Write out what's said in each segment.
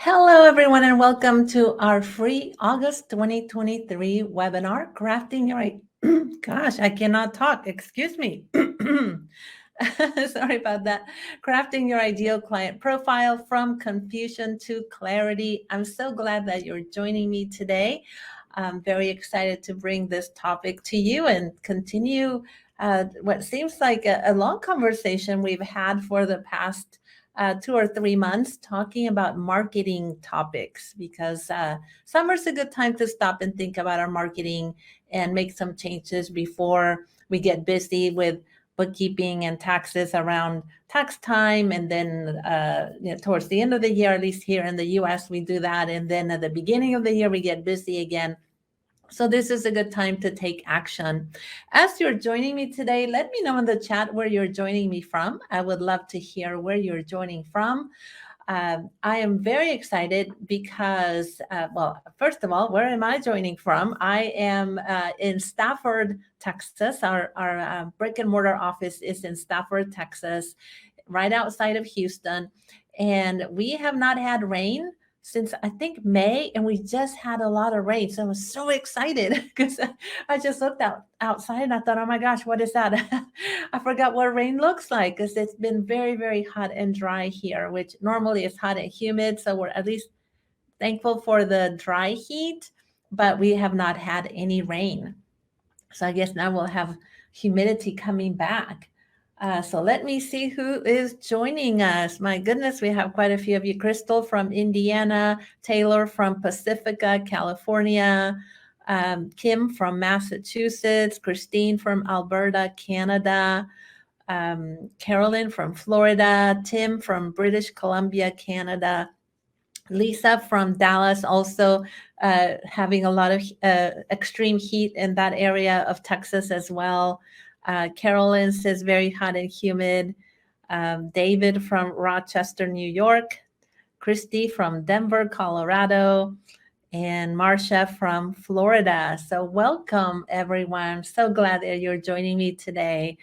Hello, everyone, and welcome to our free August 2023 webinar, Crafting Your Gosh, I cannot talk. Excuse me. Sorry about that. Crafting Your Ideal Client Profile from Confusion to Clarity. I'm so glad that you're joining me today. I'm very excited to bring this topic to you and continue what seems like a long conversation we've had for the past 2 or 3 months talking about marketing topics because summer's a good time to stop and think about our marketing and make some changes before we get busy with bookkeeping and taxes around tax time. And then towards the end of the year, at least here in the US, we do that. And then at the beginning of the year, we get busy again. So this is a good time to take action. As you're joining me today, let me know in the chat where you're joining me from. I would love to hear where you're joining from. I am very excited because, first of all, where am I joining from? I am in Stafford, Texas. Our brick and mortar office is in Stafford, Texas, right outside of Houston. And we have not had rain since I think May, and we just had a lot of rain. So I was so excited because I just looked outside and I thought, oh my gosh, what is that? I forgot what rain looks like because it's been very, very hot and dry here, which normally is hot and humid. So we're at least thankful for the dry heat, but we have not had any rain. So I guess now we'll have humidity coming back. So let me see who is joining us. My goodness, we have quite a few of you. Crystal from Indiana, Taylor from Pacifica, California, Kim from Massachusetts, Christine from Alberta, Canada, Carolyn from Florida, Tim from British Columbia, Canada, Lisa from Dallas, also having a lot of extreme heat in that area of Texas as well. Carolyn says very hot and humid. David from Rochester, New York. Christy from Denver, Colorado. And Marcia from Florida. So welcome, everyone. I'm so glad that you're joining me today.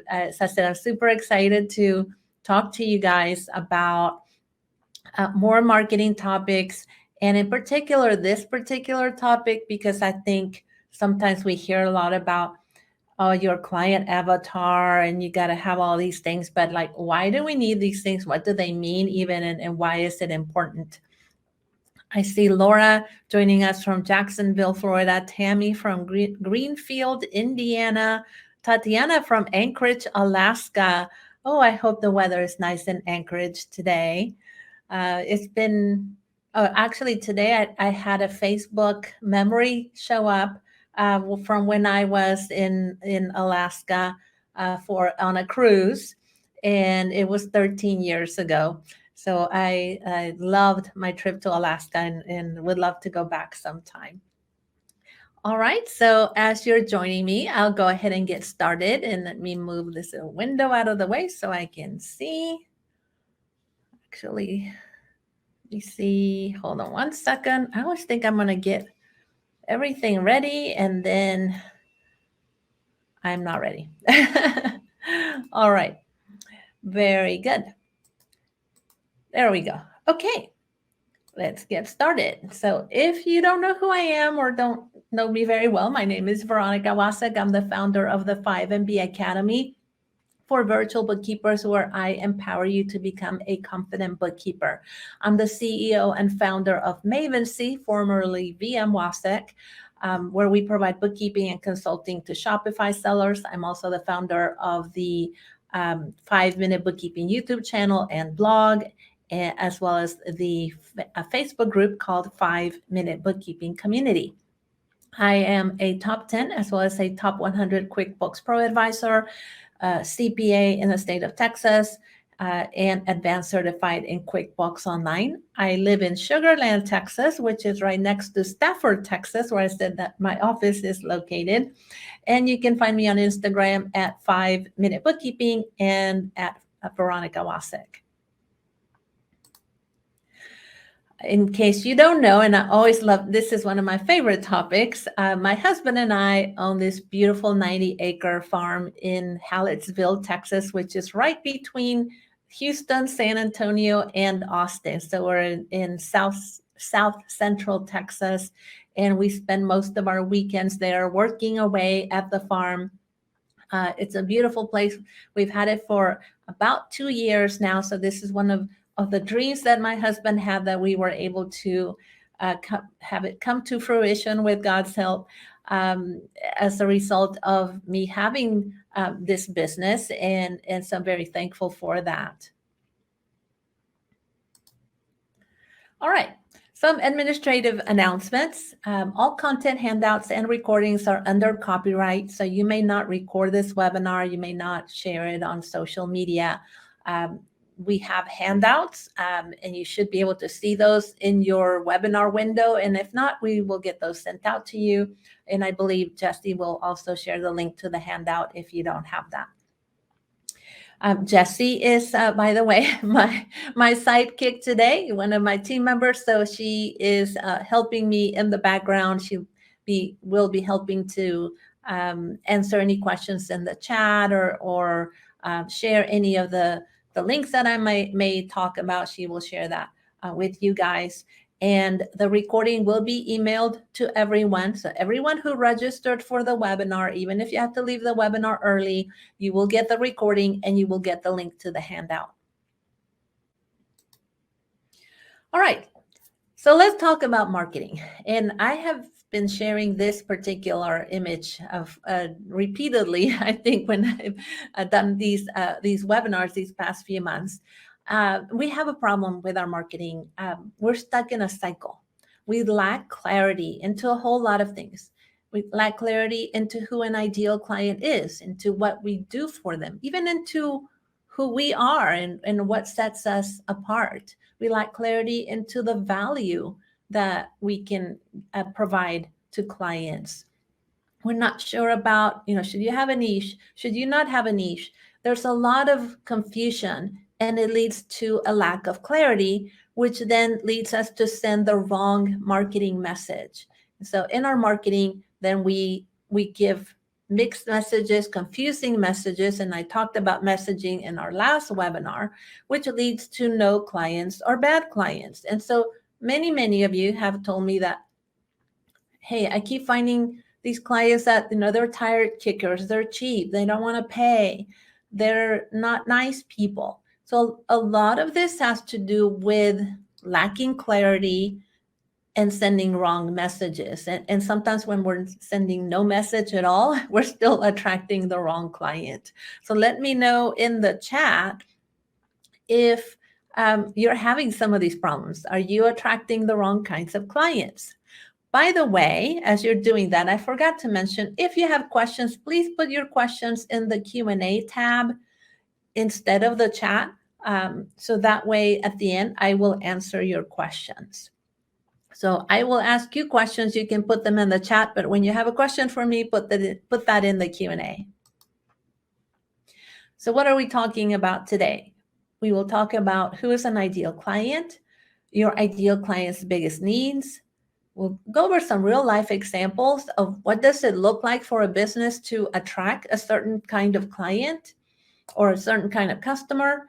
As I said, I'm super excited to talk to you guys about more marketing topics, and in particular, this particular topic, because I think sometimes we hear a lot about your client avatar and you got to have all these things, but like, why do we need these things? What do they mean even? And why is it important? I see Laura joining us from Jacksonville, Florida, Tammy from Greenfield, Indiana, Tatiana from Anchorage, Alaska. Oh, I hope the weather is nice in Anchorage today. It's been, actually today I had a Facebook memory show up from when I was in Alaska on a cruise, and it was 13 years ago. So I loved my trip to Alaska and would love to go back sometime. All right, so as you're joining me, I'll go ahead and get started, and let me move this window out of the way so I can see. Actually, let me see. Hold on one second. I always think I'm going to get everything ready and then I'm not ready. All right. Very good. There we go. Okay. Let's get started. So if you don't know who I am or don't know me very well, my name is Veronica Wasek. I'm the founder of the 5MB Academy for virtual bookkeepers, where I empower you to become a confident bookkeeper. I'm the CEO and founder of Mavency, formerly VM Wasek, where we provide bookkeeping and consulting to Shopify sellers. I'm also the founder of the 5-Minute Bookkeeping YouTube channel and blog, as well as the Facebook group called 5-Minute Bookkeeping Community. I am a top 10 as well as a top 100 QuickBooks Pro advisor, CPA in the state of Texas, and advanced certified in QuickBooks Online. I live in Sugar Land, Texas, which is right next to Stafford, Texas, where I said that my office is located. And you can find me on Instagram at 5-Minute Bookkeeping and at Veronica Wasek. In case you don't know, and I always love, this is one of my favorite topics. My husband and I own this beautiful 90-acre farm in Hallettsville, Texas, which is right between Houston, San Antonio, and Austin. So we're in South Central Texas, and we spend most of our weekends there working away at the farm. It's a beautiful place. We've had it for about 2 years now. So this is one of the dreams that my husband had, that we were able to have it come to fruition with God's help, as a result of me having this business. And so I'm very thankful for that. All right. Some administrative announcements. All content, handouts, and recordings are under copyright, so you may not record this webinar. You may not share it on social media. We have handouts, and you should be able to see those in your webinar window. And if not, we will get those sent out to you. And I believe Jesse will also share the link to the handout if you don't have that. Jessie is, by the way, my sidekick today, one of my team members. So she is helping me in the background. She will be helping to answer any questions in the chat, or share any of the links that I may talk about. She will share that with you guys. And the recording will be emailed to everyone. So everyone who registered for the webinar, even if you have to leave the webinar early, you will get the recording and you will get the link to the handout. All right. So let's talk about marketing. And I have been sharing this particular image of repeatedly, I think, when I've done these webinars these past few months. We have a problem with our marketing. We're stuck in a cycle. We lack clarity into a whole lot of things. We lack clarity into who an ideal client is, into what we do for them, even into who we are and what sets us apart. We lack clarity into the value that we can provide to clients. We're not sure about, should you have a niche? Should you not have a niche? There's a lot of confusion, and it leads to a lack of clarity, which then leads us to send the wrong marketing message. So in our marketing, then we give mixed messages, confusing messages, and I talked about messaging in our last webinar, which leads to no clients or bad clients. And so many of you have told me that, hey, I keep finding these clients that, they're tire kickers, they're cheap, they don't want to pay, they're not nice people. So a lot of this has to do with lacking clarity and sending wrong messages. And sometimes when we're sending no message at all, we're still attracting the wrong client. So let me know in the chat if you're having some of these problems. Are you attracting the wrong kinds of clients? By the way, as you're doing that, I forgot to mention, if you have questions, please put your questions in the Q&A tab instead of the chat. So that way, at the end, I will answer your questions. So I will ask you questions. You can put them in the chat, but when you have a question for me, put that in the Q&A. So what are we talking about today? We will talk about who is an ideal client, your ideal client's biggest needs. We'll go over some real life examples of what does it look like for a business to attract a certain kind of client or a certain kind of customer.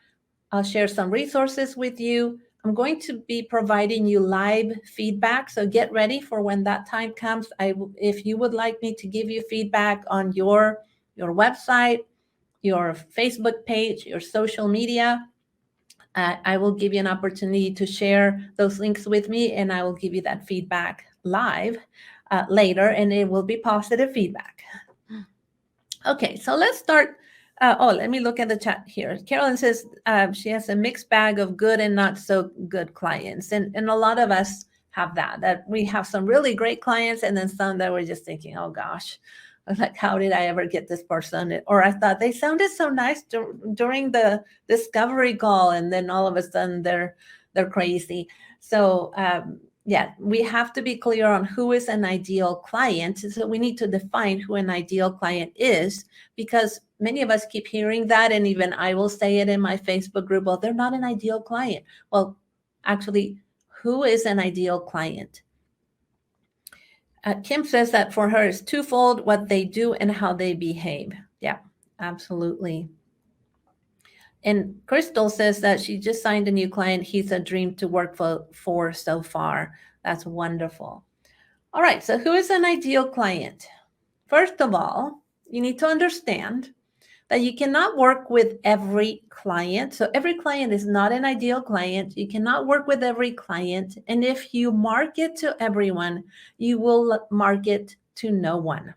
I'll share some resources with you. I'm going to be providing you live feedback, so get ready for when that time comes. If you would like me to give you feedback on your website, your Facebook page, your social media, I will give you an opportunity to share those links with me, and I will give you that feedback live later, and it will be positive feedback. Okay, so let's start. Let me look at the chat here. Carolyn says she has a mixed bag of good and not so good clients. And a lot of us have that we have some really great clients, and then some that we're just thinking, oh gosh, like, how did I ever get this person? Or I thought they sounded so nice during the discovery call, and then all of a sudden they're crazy. So yeah, we have to be clear on who is an ideal client. So we need to define who an ideal client is, because many of us keep hearing that, and even I will say it in my Facebook group, well, they're not an ideal client. Well, actually, who is an ideal client? Kim says that for her it's twofold, what they do and how they behave. Yeah, absolutely. And Crystal says that she just signed a new client. He's a dream to work for so far. That's wonderful. All right, so who is an ideal client? First of all, you need to understand that you cannot work with every client. So every client is not an ideal client. You cannot work with every client. And if you market to everyone, you will market to no one.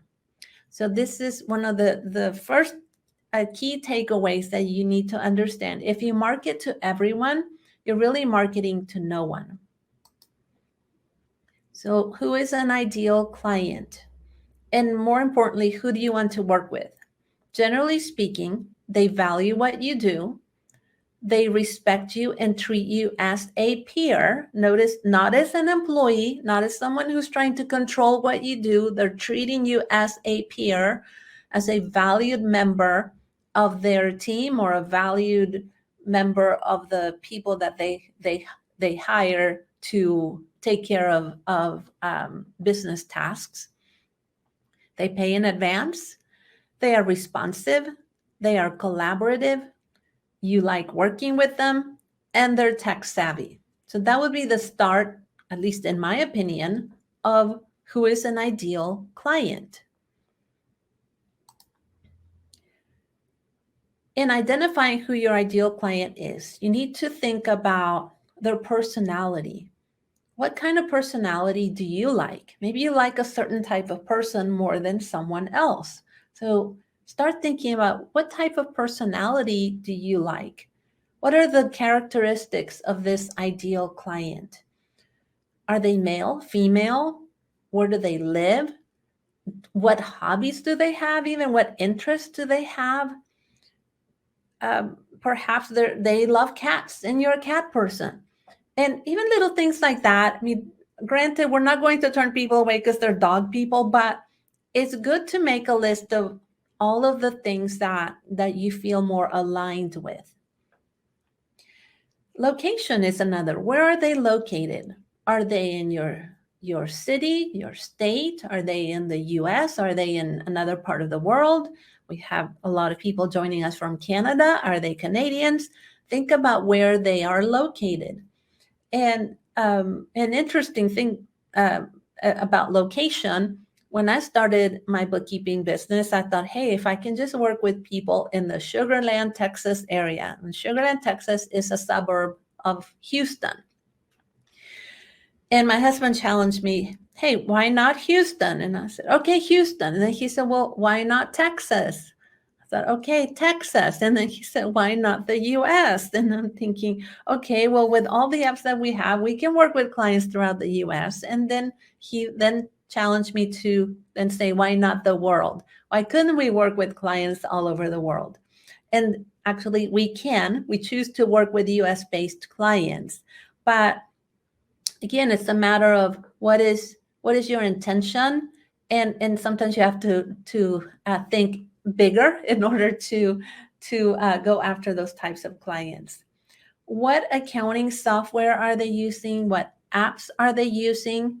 So this is one of the first key takeaways that you need to understand. If you market to everyone, you're really marketing to no one. So who is an ideal client? And more importantly, who do you want to work with? Generally speaking, they value what you do. They respect you and treat you as a peer. Notice, not as an employee, not as someone who's trying to control what you do. They're treating you as a peer, as a valued member of their team or a valued member of the people that they hire to take care of business tasks. They pay in advance. They are responsive. They are collaborative. You like working with them, and they're tech savvy. So that would be the start, at least in my opinion, of who is an ideal client. In identifying who your ideal client is, you need to think about their personality. What kind of personality do you like? Maybe you like a certain type of person more than someone else. So start thinking about what type of personality do you like? What are the characteristics of this ideal client? Are they male, female? Where do they live? What hobbies do they have? Even what interests do they have? Perhaps they love cats and you're a cat person. And even little things like that. I mean, granted, we're not going to turn people away because they're dog people, but it's good to make a list of all of the things that you feel more aligned with. Location is another. Where are they located? Are they in your city, your state? Are they in the US? Are they in another part of the world? We have a lot of people joining us from Canada. Are they Canadians? Think about where they are located. And an interesting thing about location, when I started my bookkeeping business, I thought, hey, if I can just work with people in the Sugar Land, Texas area. And Sugar Land, Texas is a suburb of Houston. And my husband challenged me, hey, why not Houston? And I said, okay, Houston. And then he said, well, why not Texas? I thought, okay, Texas. And then he said, why not the US? And I'm thinking, okay, well, with all the apps that we have, we can work with clients throughout the US. And then he then challenged me to then say, why not the world? Why couldn't we work with clients all over the world? And actually, we choose to work with US-based clients. But again, it's a matter of what is your intention, and sometimes you have to think bigger in order to go after those types of clients. What accounting software are they using? What apps are they using?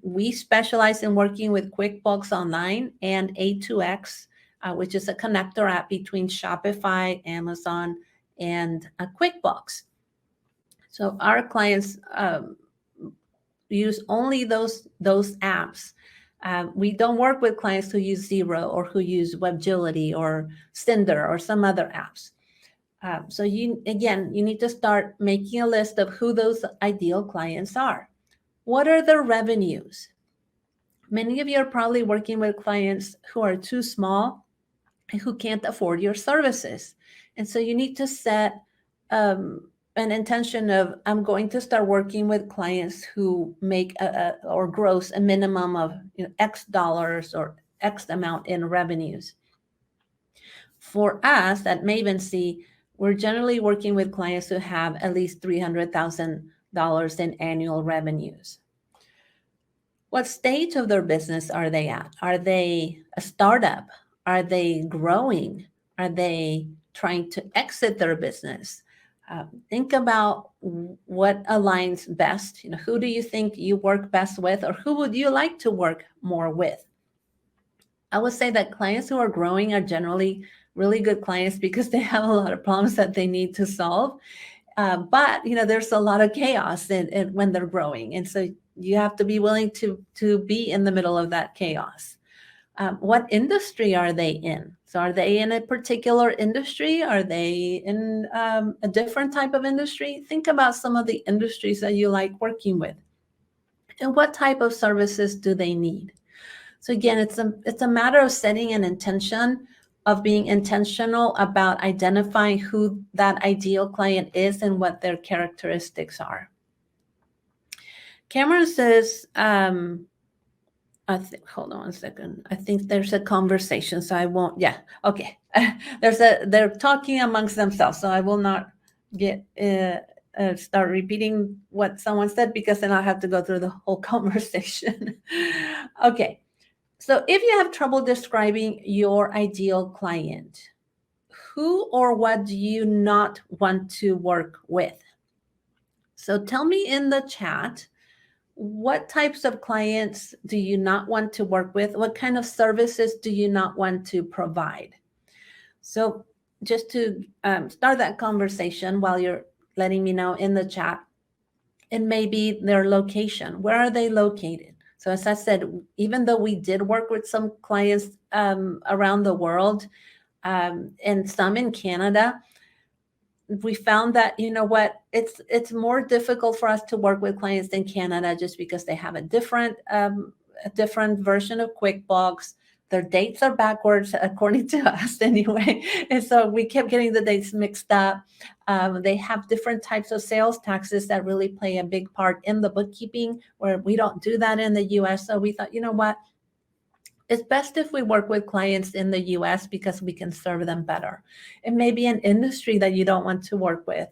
We specialize in working with QuickBooks Online and A2X, which is a connector app between Shopify, Amazon, and QuickBooks. So our clients use only those apps. We don't work with clients who use Xero or who use WebGility or Cinder or some other apps. So you need to start making a list of who those ideal clients are. What are their revenues? Many of you are probably working with clients who are too small and who can't afford your services. And so you need to set an intention of, I'm going to start working with clients who make or gross a minimum of X dollars or X amount in revenues. For us at Mavency, we're generally working with clients who have at least $300,000 in annual revenues. What stage of their business are they at? Are they a startup? Are they growing? Are they trying to exit their business? Think about what aligns best. Who do you think you work best with, or who would you like to work more with? I would say that clients who are growing are generally really good clients because they have a lot of problems that they need to solve. But there's a lot of chaos when they're growing, and so you have to be willing to be in the middle of that chaos. What industry are they in? So are they in a particular industry? Are they in a different type of industry? Think about some of the industries that you like working with, and what type of services do they need? So again, it's a matter of setting an intention, of being intentional about identifying who that ideal client is and what their characteristics are. Cameron says, hold on a second. I think there's a conversation, so I won't. Yeah, okay. They're talking amongst themselves, so I will not start repeating what someone said, because then I'll have to go through the whole conversation. Okay. So if you have trouble describing your ideal client, who or what do you not want to work with? So tell me in the chat, what types of clients do you not want to work with? What kind of services do you not want to provide? So just to start that conversation while you're letting me know in the chat, it may be their location. Where are they located? So as I said, even though we did work with some clients around the world and some in Canada, we found that, it's more difficult for us to work with clients in Canada just because they have a different version of QuickBooks. Their dates are backwards, according to us anyway. And so we kept getting the dates mixed up. They have different types of sales taxes that really play a big part in the bookkeeping, where we don't do that in the US. So we thought, you know what? It's best if we work with clients in the US because we can serve them better. It may be an industry that you don't want to work with.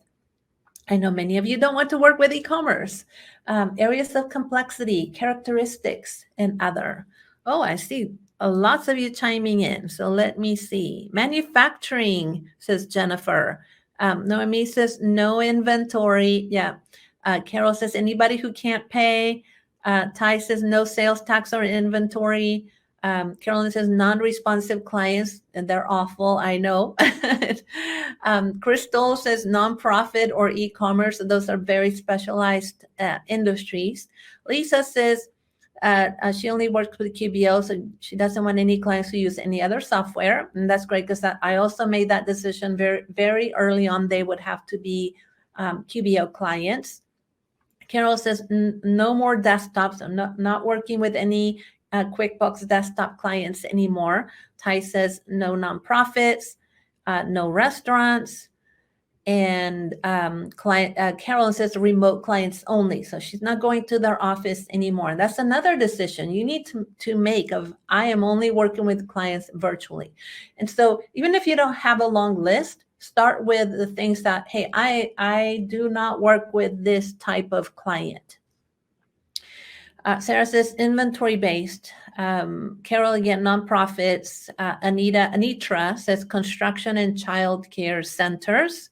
I know many of you don't want to work with e-commerce, areas of complexity, characteristics, and other. Oh, I see lots of you chiming in. So let me see. Manufacturing, says Jennifer. Noemi says no inventory. Yeah. Carol says anybody who can't pay. Ty says no sales tax or inventory. Carolyn says non-responsive clients, and they're awful. I know. Crystal says nonprofit or e-commerce. Those are very specialized industries. Lisa says she only works with QBO, so she doesn't want any clients who use any other software. And that's great, because I also made that decision very, very early on. They would have to be QBO clients. Carol says no more desktops. I'm not working with any QuickBooks desktop clients anymore. Ty says no nonprofits, no restaurants, and Carolyn says remote clients only. So she's not going to their office anymore. And that's another decision you need to make of, I am only working with clients virtually. And so even if you don't have a long list, start with the things that, hey, I do not work with this type of client. Sarah says inventory based. Carol again, nonprofits. Anitra says construction and child care centers.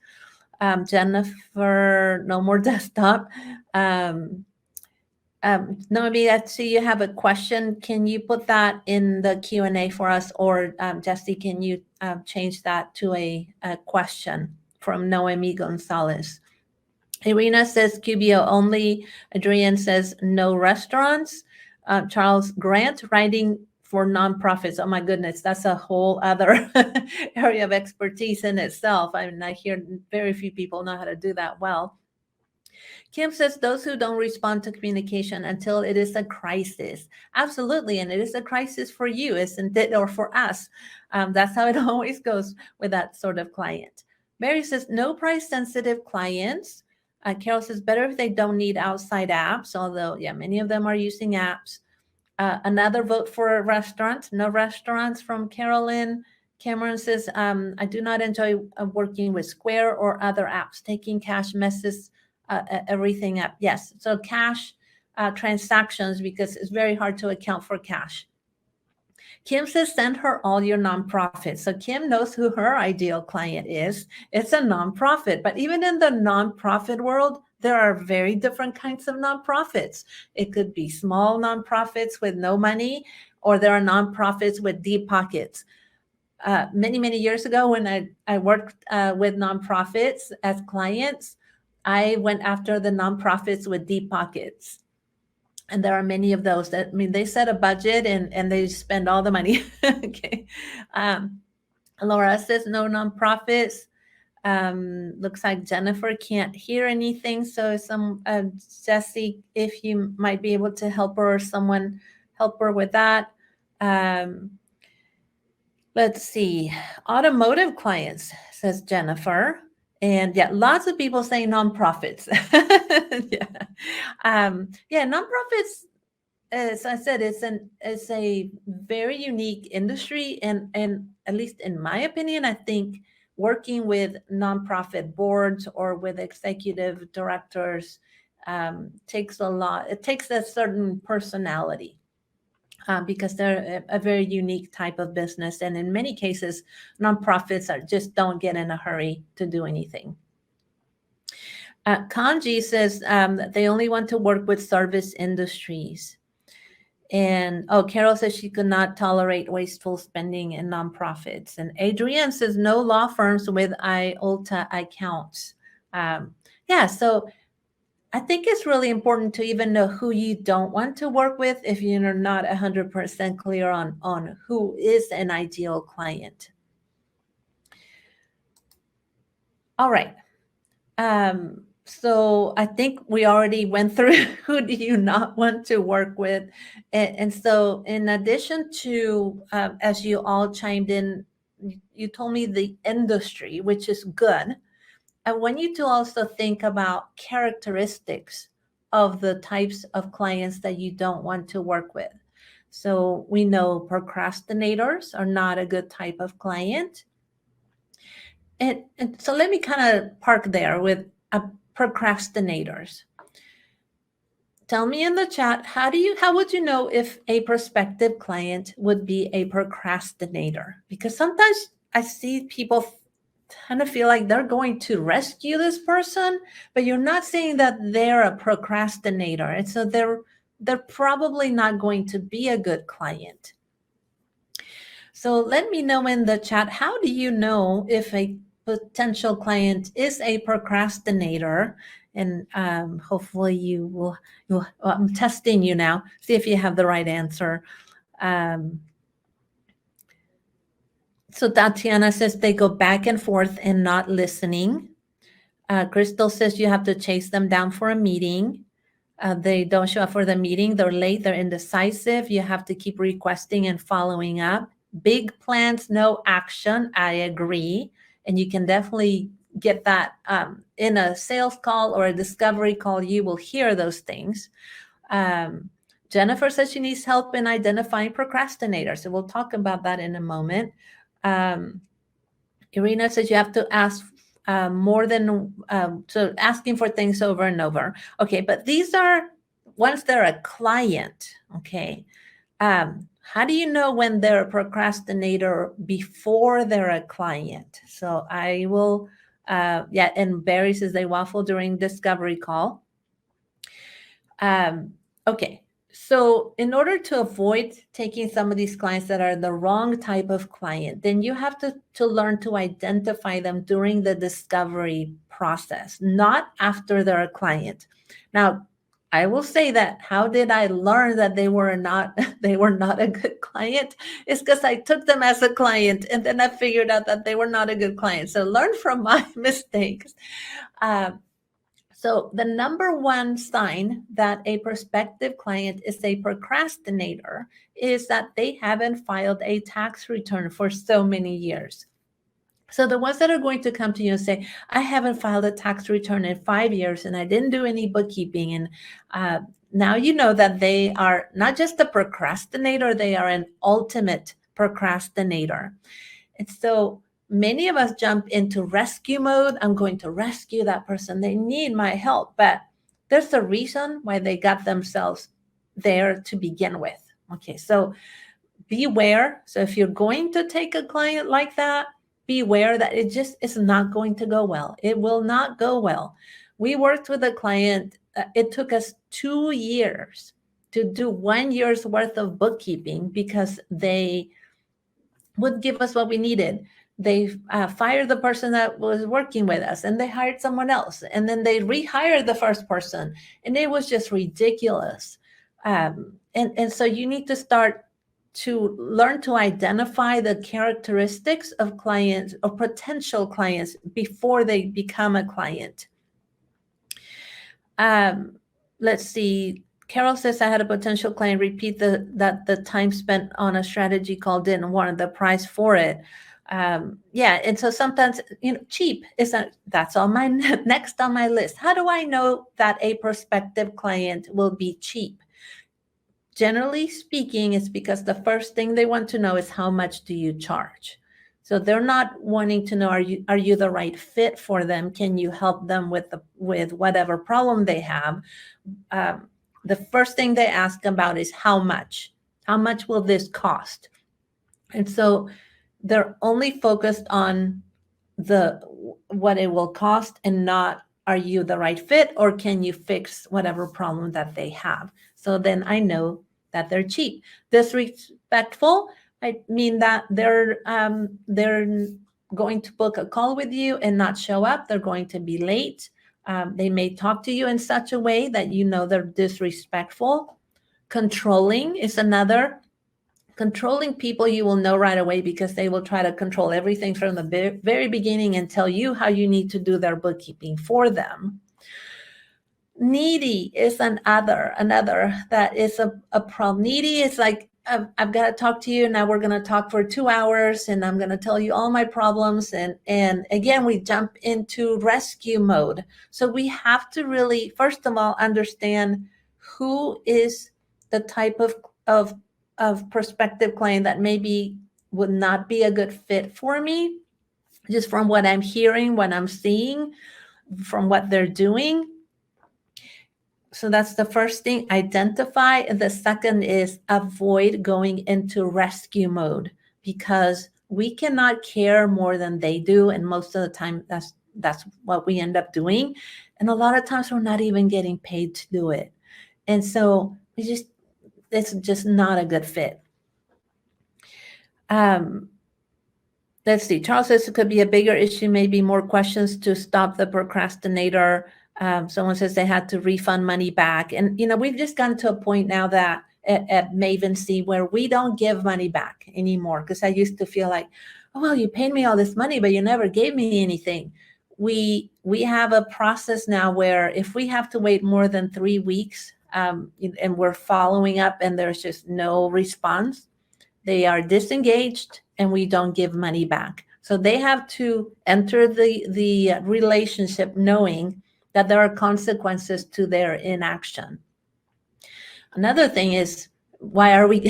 Jennifer, no more desktop. Noemi, I see you have a question. Can you put that in the Q&A for us? Or Jesse, can you change that to a question from Noemi Gonzalez? Irina says QBO only. Adrian says no restaurants. Charles Grant, writing for nonprofits. Oh my goodness, that's a whole other area of expertise in itself. I mean, I hear very few people know how to do that well. Kim says those who don't respond to communication until it is a crisis. Absolutely, and it is a crisis for you, isn't it? Or for us. That's how it always goes with that sort of client. Mary says no price sensitive clients. Carol says better if they don't need outside apps, although, yeah, many of them are using apps. Another vote for a restaurant. No restaurants from Carolyn. Cameron says, I do not enjoy working with Square or other apps. Taking cash messes everything up. Yes, so cash transactions, because it's very hard to account for cash. Kim says, send her all your nonprofits. So Kim knows who her ideal client is. It's a nonprofit. But even in the nonprofit world, there are very different kinds of nonprofits. It could be small nonprofits with no money, or there are nonprofits with deep pockets. many, many years ago when I worked with nonprofits as clients, I went after the nonprofits with deep pockets. And there are many of those that, I mean, they set a budget and they spend all the money. Okay. Laura says no nonprofits. Looks like Jennifer can't hear anything. So Jessie, if you might be able to help her or someone help her with that. Let's see. Automotive clients, says Jennifer. And yeah, lots of people say nonprofits. Yeah, nonprofits, as I said, it's a very unique industry, and at least in my opinion, I think working with nonprofit boards or with executive directors takes a lot. It takes a certain personality. Because they're a very unique type of business, and in many cases, nonprofits just don't get in a hurry to do anything. Kanji says that they only want to work with service industries. And Carol says she could not tolerate wasteful spending in nonprofits. And Adrienne says no law firms with IOLTA accounts. Yeah, so I think it's really important to even know who you don't want to work with if you're not 100% clear on who is an ideal client. All right. So I think we already went through who do you not want to work with. And so in addition to, as you all chimed in, you told me the industry, which is good. I want you to also think about characteristics of the types of clients that you don't want to work with. So we know procrastinators are not a good type of client. And so let me kind of park there with procrastinators. Tell me in the chat, how would you know if a prospective client would be a procrastinator? Because sometimes I see people kind of feel like they're going to rescue this person, but you're not saying that they're a procrastinator. And so they're probably not going to be a good client. So let me know in the chat, how do you know if a potential client is a procrastinator? And hopefully you'll I'm testing you now, see if you have the right answer. So Tatiana says they go back and forth and not listening. Crystal says you have to chase them down for a meeting. They don't show up for the meeting. They're late. They're indecisive. You have to keep requesting and following up. Big plans, no action. I agree. And you can definitely get that in a sales call or a discovery call. You will hear those things. Jennifer says she needs help in identifying procrastinators. So we'll talk about that in a moment. Irina says you have to ask more than, so asking for things over and over. Okay, but these are, once they're a client, okay, how do you know when they're a procrastinator before they're a client? So I will, yeah, and Barry says they waffle during discovery call. Okay, so in order to avoid taking some of these clients that are the wrong type of client, then you have to learn to identify them during the discovery process, not after they're a client. Now, I will say that how did I learn that they were not a good client? It's because I took them as a client and then I figured out that they were not a good client. So learn from my mistakes. So the number one sign that a prospective client is a procrastinator is that they haven't filed a tax return for so many years. So the ones that are going to come to you and say, I haven't filed a tax return in 5 years and I didn't do any bookkeeping. And now you know that they are not just a procrastinator, they are an ultimate procrastinator. And so many of us jump into rescue mode. I'm going to rescue that person. They need my help. But there's a reason why they got themselves there to begin with. Okay, so beware. So if you're going to take a client like that, beware that it just is not going to go well. It will not go well. We worked with a client. It took us 2 years to do 1 year's worth of bookkeeping because they would give us what we needed. They fired the person that was working with us, and they hired someone else, and then they rehired the first person, and it was just ridiculous. And so you need to start to learn to identify the characteristics of clients or potential clients before they become a client. Let's see. Carol says, I had a potential client repeat that the time spent on a strategy call didn't warrant the price for it. Yeah, and so sometimes, cheap is that's on my next on my list. How do I know that a prospective client will be cheap? Generally speaking, it's because the first thing they want to know is how much do you charge? So they're not wanting to know, are you the right fit for them? Can you help them with whatever problem they have? The first thing they ask about is how much? How much will this cost? And so they're only focused on what it will cost, and not, are you the right fit, or can you fix whatever problem that they have? So then I know that they're cheap. Disrespectful, I mean that they're going to book a call with you and not show up. They're going to be late. They may talk to you in such a way that you know they're disrespectful. Controlling is another. Controlling people, you will know right away, because they will try to control everything from the very beginning and tell you how you need to do their bookkeeping for them. Needy is another that is a problem. Needy is like, I've got to talk to you. Now we're going to talk for 2 hours, and I'm going to tell you all my problems. And again, we jump into rescue mode. So we have to really, first of all, understand who is the type of prospective client that maybe would not be a good fit for me, just from what I'm hearing, what I'm seeing, from what they're doing. So that's the first thing, identify. The second is avoid going into rescue mode, because we cannot care more than they do. And most of the time, that's what we end up doing. And a lot of times we're not even getting paid to do it. And so it's just not a good fit. Let's see. Charles says it could be a bigger issue, maybe more questions to stop the procrastinator. Someone says they had to refund money back. And, we've just gotten to a point now that at Maven C where we don't give money back anymore. Because I used to feel like, oh, well, you paid me all this money, but you never gave me anything. We have a process now where if we have to wait more than 3 weeks, and we're following up and there's just no response, they are disengaged and we don't give money back. So they have to enter the relationship knowing that there are consequences to their inaction. Another thing is, why are we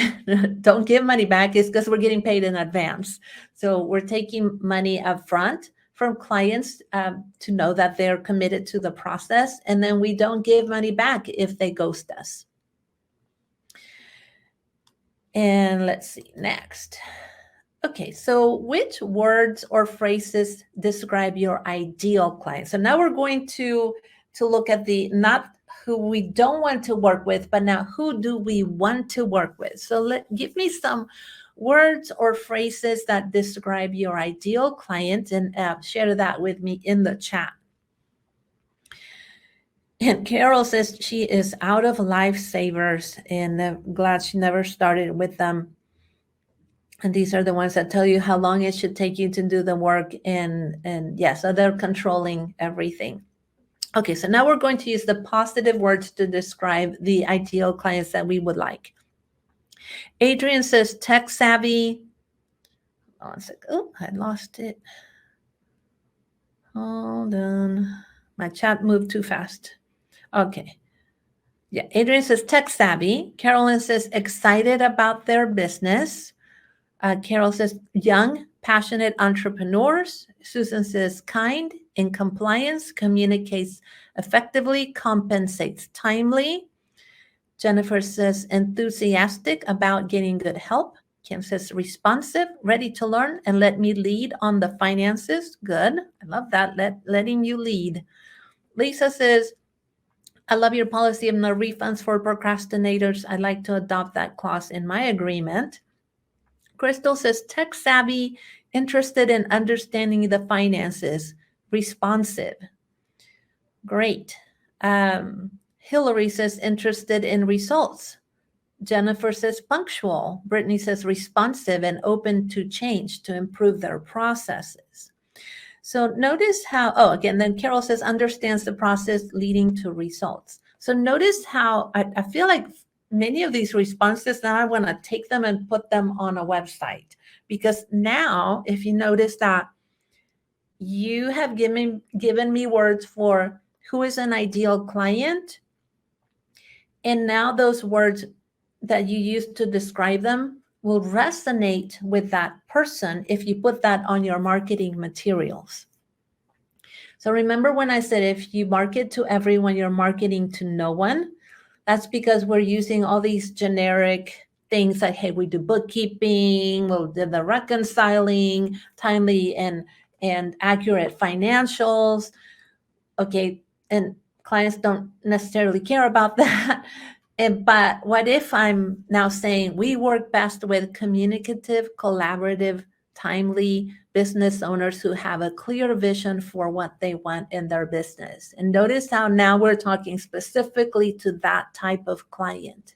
don't give money back, is because we're getting paid in advance. So we're taking money up front from clients to know that they're committed to the process, and then we don't give money back if they ghost us. And let's see, next. Okay, so which words or phrases describe your ideal client? So now we're going to look at not who we don't want to work with, but now who do we want to work with? So give me some words or phrases that describe your ideal client, and share that with me in the chat. And Carol says she is out of lifesavers and glad she never started with them. And these are the ones that tell you how long it should take you to do the work. And yeah, so they're controlling everything. Okay, so now we're going to use the positive words to describe the ideal clients that we would like. Adrian says tech savvy. One sec. Oh, I lost it. Hold on. My chat moved too fast. Okay. Yeah, Adrian says tech savvy. Carolyn says excited about their business. Carol says young, passionate entrepreneurs. Susan says kind, in compliance, communicates effectively, compensates timely. Jennifer says enthusiastic about getting good help. Kim says responsive, ready to learn, and let me lead on the finances. Good. I love that. Letting you lead. Lisa says, I love your policy of no refunds for procrastinators. I'd like to adopt that clause in my agreement. Crystal says tech savvy, interested in understanding the finances, responsive. Great. Hillary says interested in results. Jennifer says punctual. Brittany says responsive and open to change to improve their processes. So notice how, again, then Carol says understands the process leading to results. So notice how I feel like many of these responses, now I want to take them and put them on a website, because now if you notice that you have given me words for who is an ideal client, and now those words that you use to describe them will resonate with that person if you put that on your marketing materials. So remember when I said if you market to everyone, you're marketing to no one? That's because we're using all these generic things like, hey, we do bookkeeping, we'll do the reconciling, timely and accurate financials. Okay, and clients don't necessarily care about that. But what if I'm now saying we work best with communicative, collaborative, timely business owners who have a clear vision for what they want in their business? And notice how now we're talking specifically to that type of client.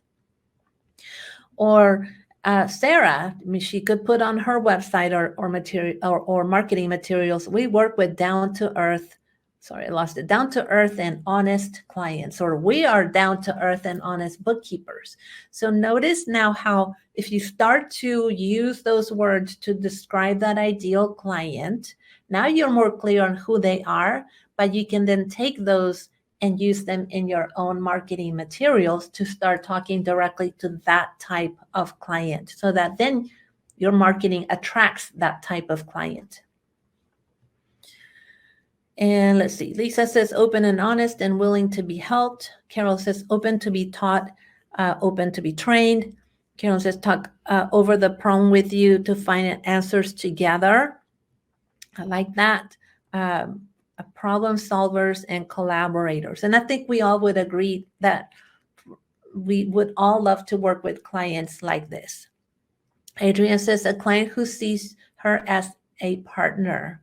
Or Sarah, I mean, she could put on her website or material or marketing materials, we work with down to earth and honest clients, or we are down to earth and honest bookkeepers. So notice now how if you start to use those words to describe that ideal client, now you're more clear on who they are, but you can then take those and use them in your own marketing materials to start talking directly to that type of client, so that then your marketing attracts that type of client. And let's see, Lisa says open and honest and willing to be helped. Carol says open to be taught, open to be trained. Carol says talk over the problem with you to find answers together. I like that. Problem solvers and collaborators. And I think we all would agree that we would all love to work with clients like this. Adrian says a client who sees her as a partner.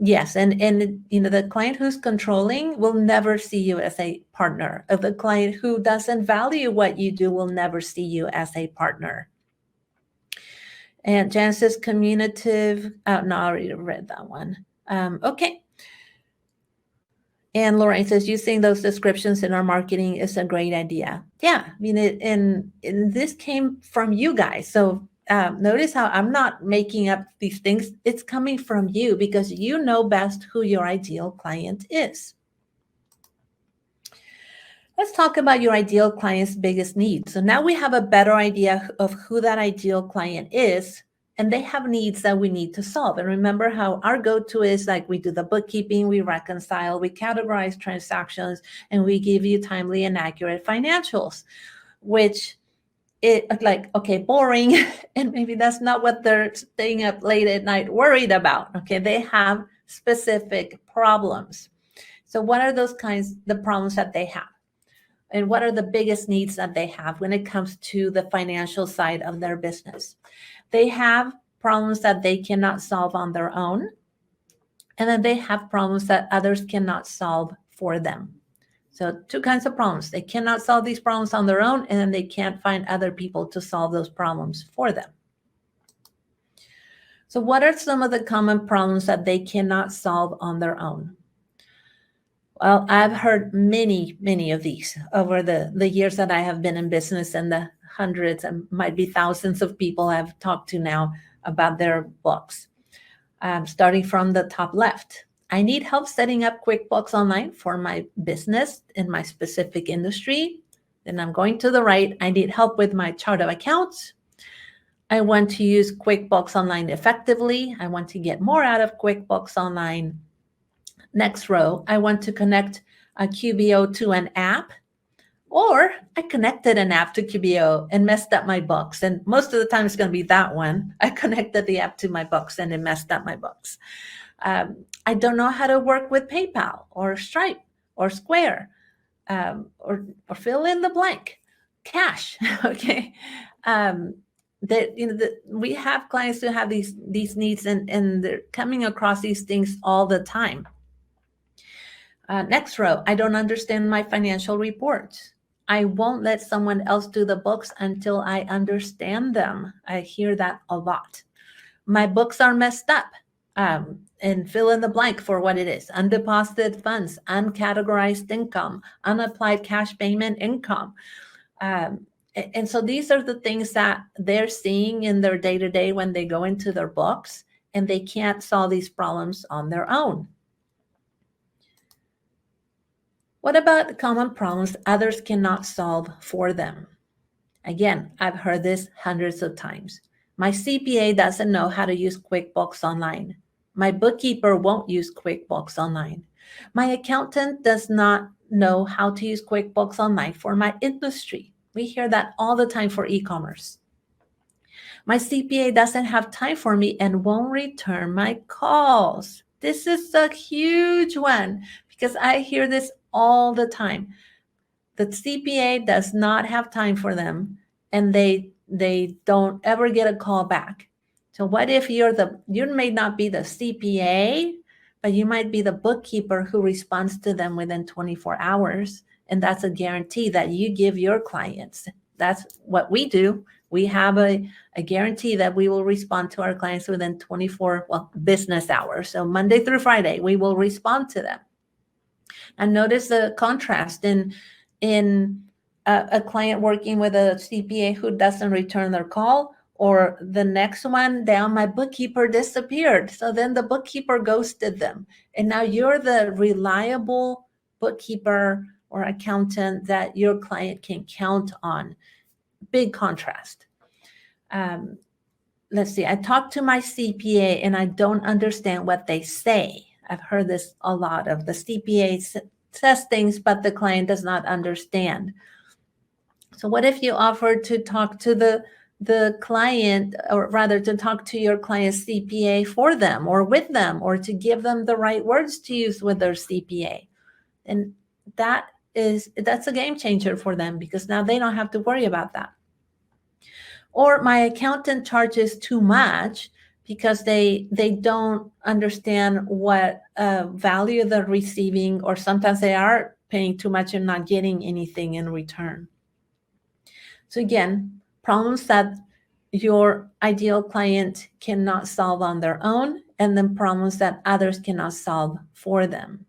Yes, and you know, the client who's controlling will never see you as a partner. The client who doesn't value what you do will never see you as a partner. And Jan says communicative. No, I already read that one. Okay. And Lorraine says using those descriptions in our marketing is a great idea. Yeah, I mean, and this came from you guys. So notice how I'm not making up these things. It's coming from you because you know best who your ideal client is. Let's talk about your ideal client's biggest needs. So now we have a better idea of who that ideal client is, and they have needs that we need to solve. And remember how our go-to is like we do the bookkeeping, we reconcile, we categorize transactions, and we give you timely and accurate financials, which it like, okay, boring. And maybe that's not what they're staying up late at night worried about. Okay, they have specific problems. So what are those kinds, the problems that they have? And what are the biggest needs that they have when it comes to the financial side of their business? They have problems that they cannot solve on their own. And then they have problems that others cannot solve for them. So two kinds of problems. They cannot solve these problems on their own, and then they can't find other people to solve those problems for them. So what are some of the common problems that they cannot solve on their own? Well, I've heard many of these over the years that I have been in business, and the hundreds and might be thousands of people I've talked to now about their books. Starting from the top left. I need help setting up QuickBooks Online for my business in my specific industry. Then I'm going to the right. I need help with my chart of accounts. I want to use QuickBooks Online effectively. I want to get more out of QuickBooks Online. Next row, I want to connect a QBO to an app, or I connected an app to QBO and messed up my books. And most of the time it's going to be that one. I connected the app to my books and it messed up my books. I don't know how to work with PayPal or Stripe or Square or fill in the blank. Cash, okay? we have clients who have these needs, and they're coming across these things all the time. Next row, I don't understand my financial reports. I won't let someone else do the books until I understand them. I hear that a lot. My books are messed up. And fill in the blank for what it is. Undeposited funds, uncategorized income, unapplied cash payment income. And so these are the things that they're seeing in their day-to-day when they go into their books, and they can't solve these problems on their own. What about common problems others cannot solve for them? Again, I've heard this hundreds of times. My CPA doesn't know how to use QuickBooks Online. My bookkeeper won't use QuickBooks Online. My accountant does not know how to use QuickBooks Online for my industry. We hear that all the time for e-commerce. My CPA doesn't have time for me and won't return my calls. This is a huge one because I hear this all the time. The CPA does not have time for them, and they don't ever get a call back. So what if you may not be the CPA, but you might be the bookkeeper who responds to them within 24 hours, and that's a guarantee that you give your clients. That's what we do. We have a guarantee that we will respond to our clients within 24 business hours. So Monday through Friday, we will respond to them. And notice the contrast in a client working with a CPA who doesn't return their call, or the next one down, my bookkeeper disappeared. So then the bookkeeper ghosted them. And now you're the reliable bookkeeper or accountant that your client can count on. Big contrast. Let's see. I talked to my CPA and I don't understand what they say. I've heard this a lot of the CPA says things, but the client does not understand. So what if you offer to talk to the client, or rather to talk to your client's CPA for them or with them, or to give them the right words to use with their CPA? And that's a game changer for them, because now they don't have to worry about that. Or my accountant charges too much because they don't understand what value they're receiving, or sometimes they are paying too much and not getting anything in return. So again, problems that your ideal client cannot solve on their own, and then problems that others cannot solve for them.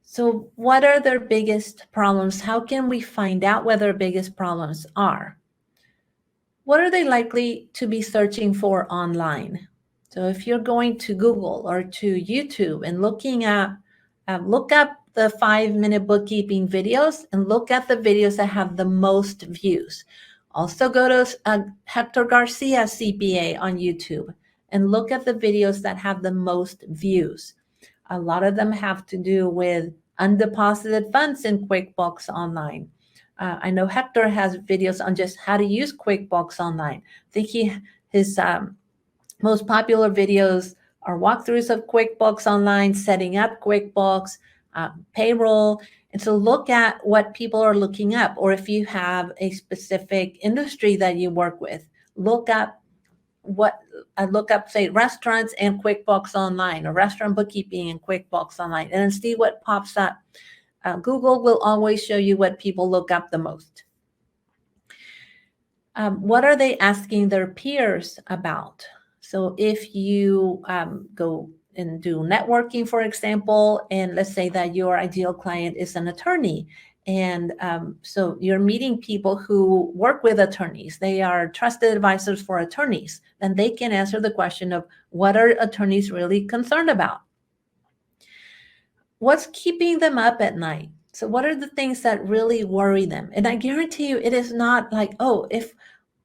So what are their biggest problems? How can we find out what their biggest problems are? What are they likely to be searching for online? So if you're going to Google or to YouTube and looking at, look up the 5-minute bookkeeping videos and look at the videos that have the most views. Also go to Hector Garcia CPA on YouTube and look at the videos that have the most views. A lot of them have to do with undeposited funds in QuickBooks Online. I know Hector has videos on just how to use QuickBooks Online. I think his most popular videos are walkthroughs of QuickBooks Online, setting up QuickBooks, payroll. And so look at what people are looking up, or if you have a specific industry that you work with, look up say restaurants and QuickBooks Online, or restaurant bookkeeping and QuickBooks Online, and then see what pops up. Google will always show you what people look up the most. What are they asking their peers about? So if you go and do networking, for example, and let's say that your ideal client is an attorney, and so you're meeting people who work with attorneys. They are trusted advisors for attorneys. Then they can answer the question of, what are attorneys really concerned about? What's keeping them up at night? So what are the things that really worry them? And I guarantee you, it is not like, oh, if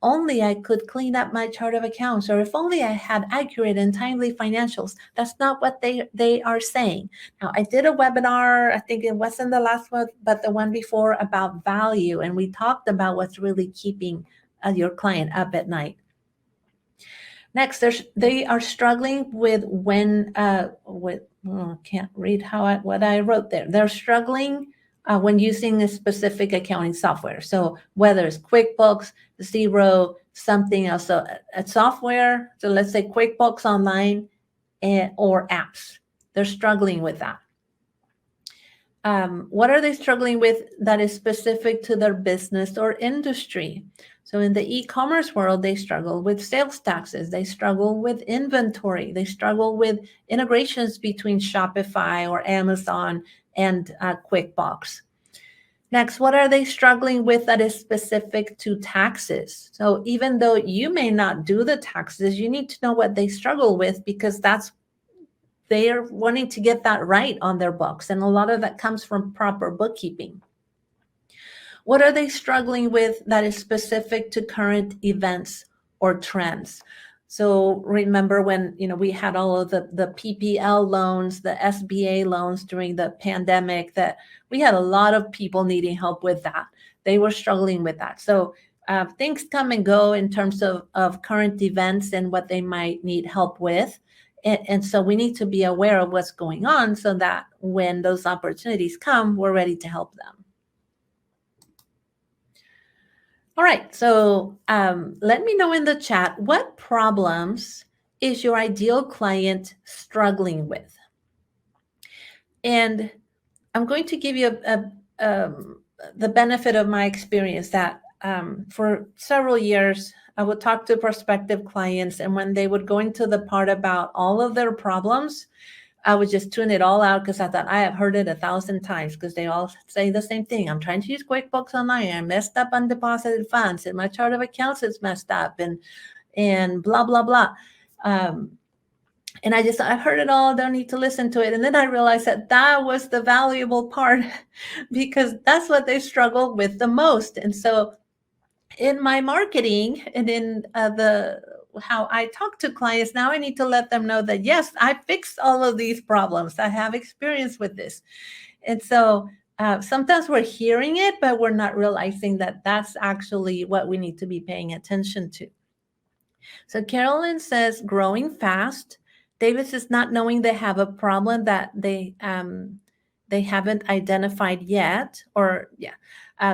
only I could clean up my chart of accounts, or if only I had accurate and timely financials. That's not what they are saying. Now, I did a webinar, I think it wasn't the last one, but the one before, about value. And we talked about what's really keeping your client up at night. Next, they are struggling with can't read what I wrote there. They're struggling when using a specific accounting software. So whether it's QuickBooks, Xero, something else, so a software, so let's say QuickBooks Online or apps, they're struggling with that. What are they struggling with that is specific to their business or industry? So in the e-commerce world, they struggle with sales taxes. They struggle with inventory. They struggle with integrations between Shopify or Amazon and QuickBooks. Next, what are they struggling with that is specific to taxes? So even though you may not do the taxes, you need to know what they struggle with, because they are wanting to get that right on their books. And a lot of that comes from proper bookkeeping. What are they struggling with that is specific to current events or trends? So remember when we had all of the PPL loans, the SBA loans during the pandemic, that we had a lot of people needing help with that. They were struggling with that. So things come and go in terms of current events and what they might need help with. And so we need to be aware of what's going on so that when those opportunities come, we're ready to help them. All right, so let me know in the chat, what problems is your ideal client struggling with? And I'm going to give you the benefit of my experience that for several years, I would talk to prospective clients, and when they would go into the part about all of their problems, I would just tune it all out, because I thought, I have heard it 1,000 times, because they all say the same thing. I'm trying to use QuickBooks Online. I messed up on deposited funds, and my chart of accounts is messed up, and blah, blah, blah. And I've heard it all, don't need to listen to it. And then I realized that was the valuable part, because that's what they struggle with the most. And so in my marketing and in how I talk to clients, now I need to let them know that, yes, I fixed all of these problems. I have experience with this. And so sometimes we're hearing it, but we're not realizing that that's actually what we need to be paying attention to. So Carolyn says, growing fast. Davis is not knowing they have a problem that they haven't identified yet.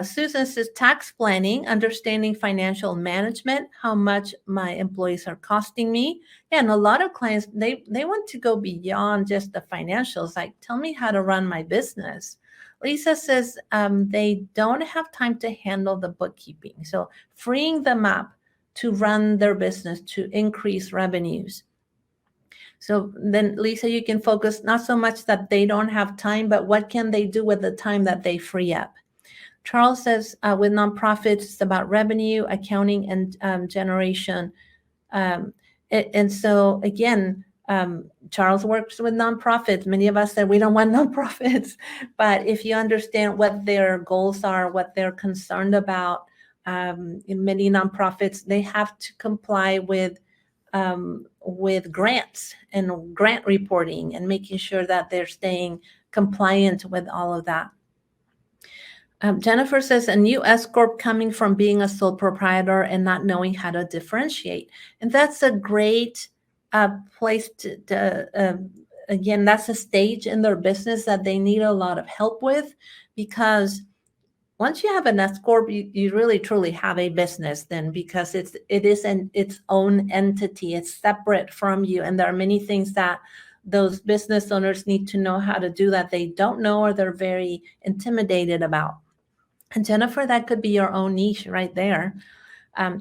Susan says, tax planning, understanding financial management, how much my employees are costing me. Yeah, and a lot of clients, they want to go beyond just the financials, like, tell me how to run my business. Lisa says they don't have time to handle the bookkeeping. So freeing them up to run their business, to increase revenues. So then, Lisa, you can focus not so much that they don't have time, but what can they do with the time that they free up? Charles says with nonprofits, it's about revenue, accounting, and generation. And so again, Charles works with nonprofits. Many of us said we don't want nonprofits, but if you understand what their goals are, what they're concerned about, in many nonprofits, they have to comply with grants and grant reporting and making sure that they're staying compliant with all of that. Jennifer says, a new S Corp coming from being a sole proprietor and not knowing how to differentiate. And that's a great place again, that's a stage in their business that they need a lot of help with, because once you have an S Corp, you really truly have a business then, because it is its own entity. It's separate from you. And there are many things that those business owners need to know how to do that they don't know, or they're very intimidated about. And Jennifer, that could be your own niche right there.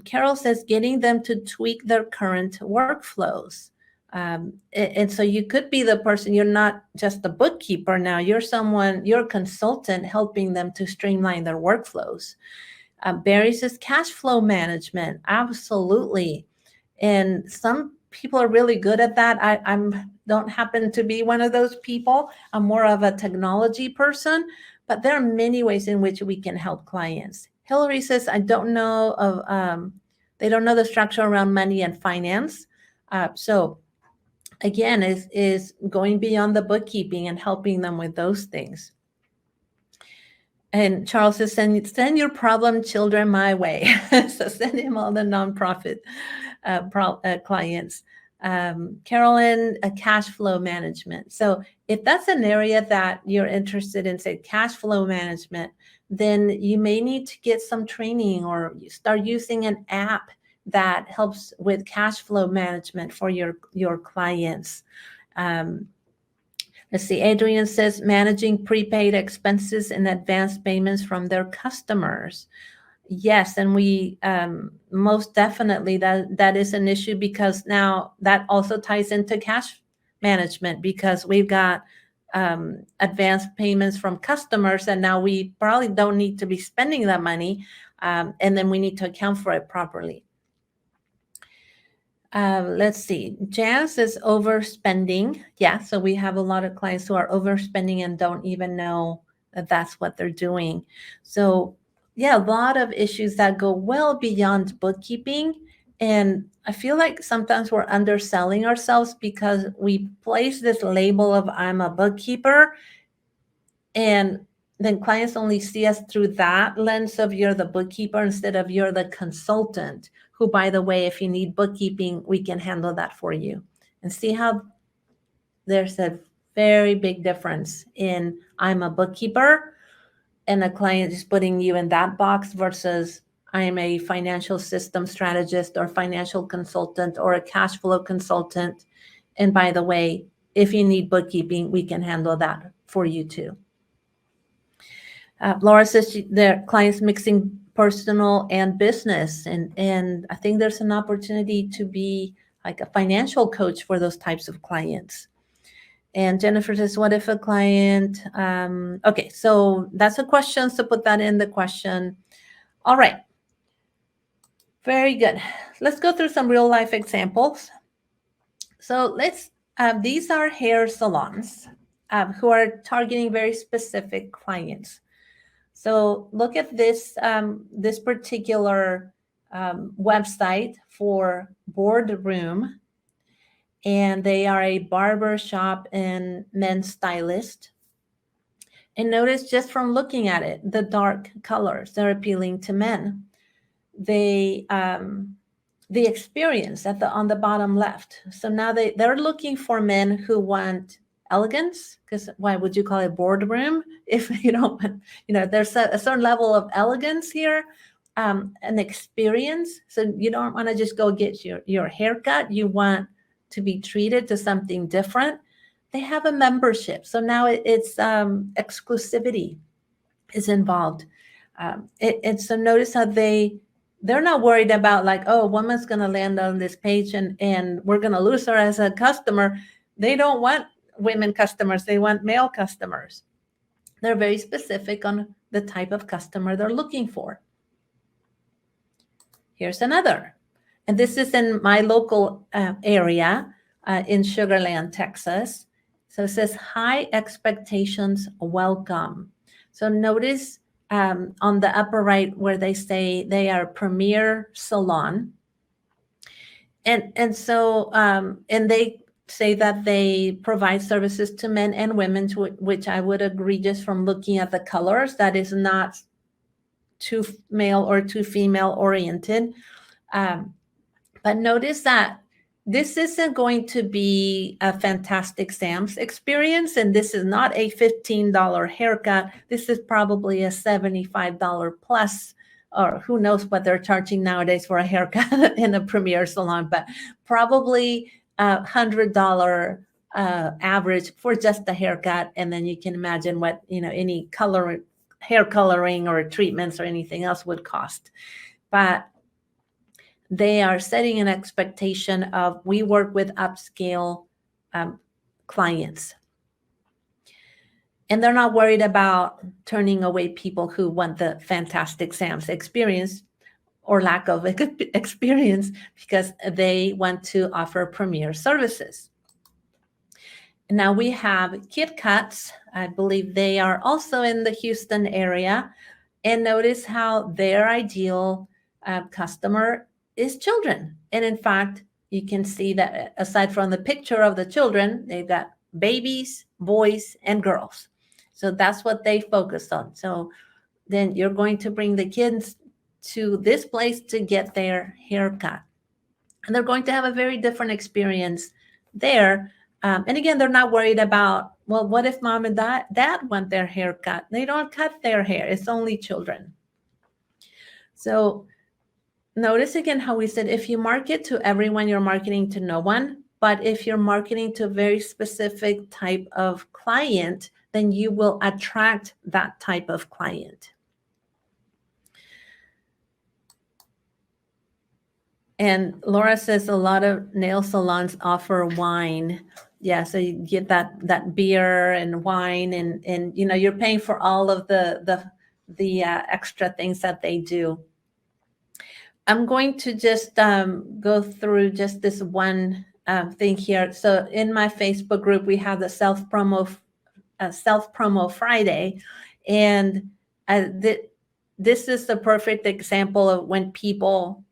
Carol says, getting them to tweak their current workflows. And so you could be the person, you're not just the bookkeeper now, you're a consultant helping them to streamline their workflows. Barry says, cash flow management. Absolutely. And some people are really good at that. I don't happen to be one of those people. I'm more of a technology person, but there are many ways in which we can help clients. Hillary says, I don't know of, they don't know the structure around money and finance. So again, is going beyond the bookkeeping and helping them with those things. And Charles says, send your problem children my way. So send him all the nonprofit clients. Carolyn, cash flow management. So if that's an area that you're interested in, say cash flow management, then you may need to get some training or start using an app that helps with cash flow management for your clients. Let's see, Adrian says managing prepaid expenses and advance payments from their customers. Yes, and we most definitely that is an issue, because now that also ties into cash management, because we've got advanced payments from customers, and now we probably don't need to be spending that money, and then we need to account for it properly. Let's see. Jazz is overspending. Yeah, so we have a lot of clients who are overspending and don't even know that that's what they're doing. So yeah, a lot of issues that go well beyond bookkeeping. And I feel like sometimes we're underselling ourselves because we place this label of I'm a bookkeeper, and then clients only see us through that lens of you're the bookkeeper instead of you're the consultant, who, by the way, if you need bookkeeping, we can handle that for you. And see how there's a very big difference in I'm a bookkeeper and a client is putting you in that box versus I'm a financial system strategist or financial consultant or a cash flow consultant. And by the way, if you need bookkeeping, we can handle that for you too. Laura says their clients mixing personal and business, and I think there's an opportunity to be like a financial coach for those types of clients. And Jennifer says, what if a client, okay, so that's a question, so put that in the question. All right, very good. Let's go through some real life examples. So these are hair salons who are targeting very specific clients. So look at this, this particular website for Boardroom, and they are a barber shop and men's stylist. And notice just from looking at it, the dark colors, they're appealing to men. The experience on the bottom left. So now they're looking for men who want elegance, because why would you call it boardroom if you don't want, there's a certain level of elegance here, an experience. So you don't want to just go get your haircut. You want to be treated to something different. They have a membership. So now it's exclusivity is involved. And so notice how they're not worried about like, oh, a woman's going to land on this page and we're going to lose her as a customer. They don't want women customers. They want male customers. They're very specific on the type of customer they're looking for. Here's another. And this is in my local area in Sugar Land, Texas. So it says, high expectations, welcome. So notice on the upper right where they say they are premier salon. And so they say that they provide services to men and women, which I would agree just from looking at the colors, that is not too male or too female oriented. But notice that this isn't going to be a Fantastic Sam's experience, and this is not a $15 haircut. This is probably a $75 plus, or who knows what they're charging nowadays for a haircut in a premier salon, but probably $100 average for just a haircut. And then you can imagine what any hair coloring or treatments or anything else would cost. But they are setting an expectation of, we work with upscale clients. And they're not worried about turning away people who want the Fantastic Sam's experience or lack of experience, because they want to offer premier services. Now we have Kit Cuts. I believe they are also in the Houston area. And notice how their ideal customer is children. And in fact, you can see that aside from the picture of the children, they've got babies, boys, and girls. So that's what they focus on. So then you're going to bring the kids to this place to get their haircut. and they're going to have a very different experience there. And again, they're not worried about, well, what if mom and dad want their hair cut? They don't cut their hair. It's only children. So notice again how we said if you market to everyone, you're marketing to no one. But if you're marketing to a very specific type of client, then you will attract that type of client. And Laura says a lot of nail salons offer wine. Yeah, so you get that beer and wine, and you know, you're paying for all of the extra things that they do. I'm going to just go through just this one thing here. So in my Facebook group, we have the self promo Friday, and this is the perfect example of when people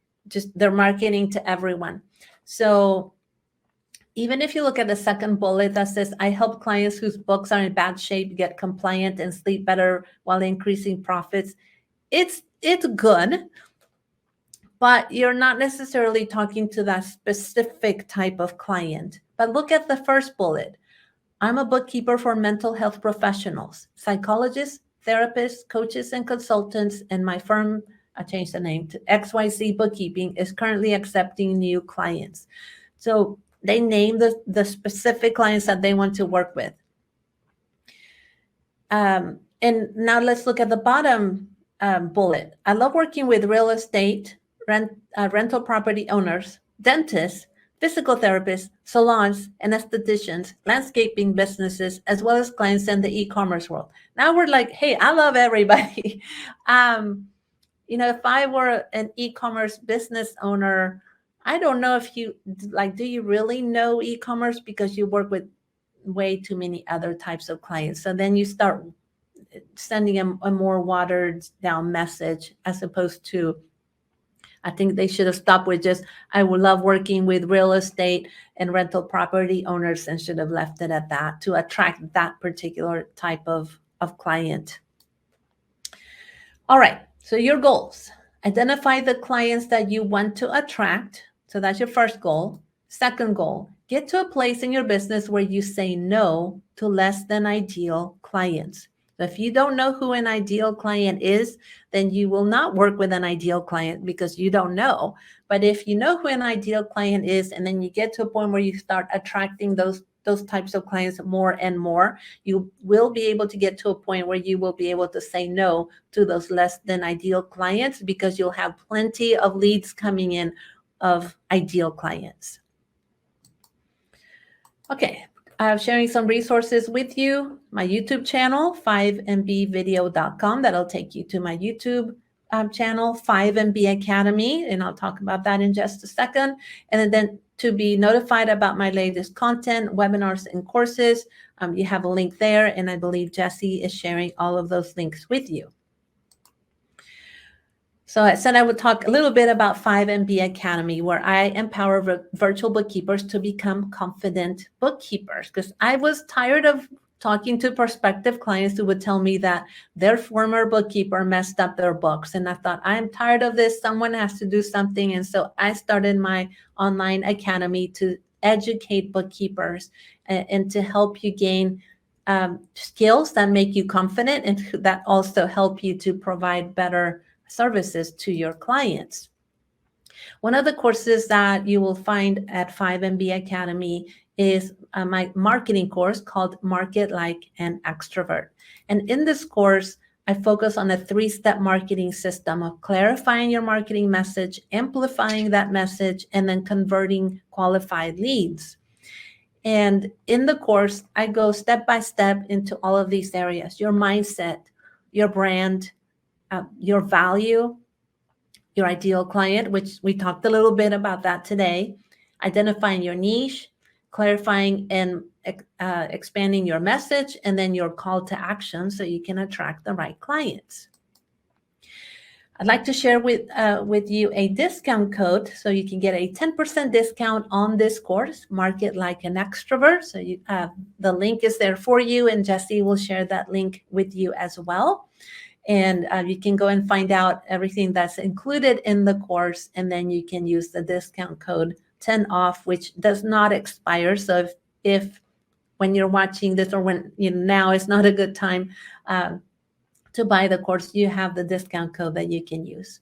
they're marketing to everyone. So even if you look at the second bullet that says, I help clients whose books are in bad shape get compliant and sleep better while increasing profits. It's good, but you're not necessarily talking to that specific type of client. But look at the first bullet. I'm a bookkeeper for mental health professionals, psychologists, therapists, coaches, and consultants, and my firm, I changed the name to XYZ Bookkeeping, is currently accepting new clients. So they name the specific clients that they want to work with. And now let's look at the bottom bullet. I love working with real estate, rental property owners, dentists, physical therapists, salons, and estheticians, landscaping businesses, as well as clients in the e-commerce world. Now we're like, hey, I love everybody. You know, if I were an e-commerce business owner, I don't know if you do you really know e-commerce, because you work with way too many other types of clients. So then you start sending them a more watered down message, as opposed to, I think they should have stopped with just, I would love working with real estate and rental property owners, and should have left it at that to attract that particular type of client. All right, so your goals. Identify the clients that you want to attract. So that's your first goal. Second goal, get to a place in your business where you say no to less than ideal clients. So if you don't know who an ideal client is, then you will not work with an ideal client because you don't know. But if you know who an ideal client is, and then you get to a point where you start attracting those types of clients more and more, you will be able to get to a point where you will be able to say no to those less than ideal clients, because you'll have plenty of leads coming in of ideal clients. Okay, I'm sharing some resources with you. My YouTube channel, 5mbvideo.com. That'll take you to my YouTube channel, 5MB Academy, and I'll talk about that in just a second. And then to be notified about my latest content, webinars, and courses, you have a link there, and I believe Jessie is sharing all of those links with you. So I said I would talk a little bit about 5MB Academy, where I empower virtual bookkeepers to become confident bookkeepers, because I was tired of talking to prospective clients who would tell me that their former bookkeeper messed up their books. And I thought, I'm tired of this. Someone has to do something. And so I started my online academy to educate bookkeepers and to help you gain skills that make you confident, and that also help you to provide better services to your clients. One of the courses that you will find at 5MB Academy is my marketing course called Market Like an Extrovert. And in this course, I focus on a 3-step marketing system of clarifying your marketing message, amplifying that message, and then converting qualified leads. And in the course, I go step by step into all of these areas: your mindset, your brand, your value, your ideal client, which we talked a little bit about that today, identifying your niche, clarifying and expanding your message, and then your call to action so you can attract the right clients. I'd like to share with you a discount code so you can get a 10% discount on this course, Market Like an Extrovert. So you, the link is there for you, and Jessie will share that link with you as well. And you can go and find out everything that's included in the course, and then you can use the discount code 10 off, which does not expire. So if when you're watching this, or when now is not a good time to buy the course, you have the discount code that you can use.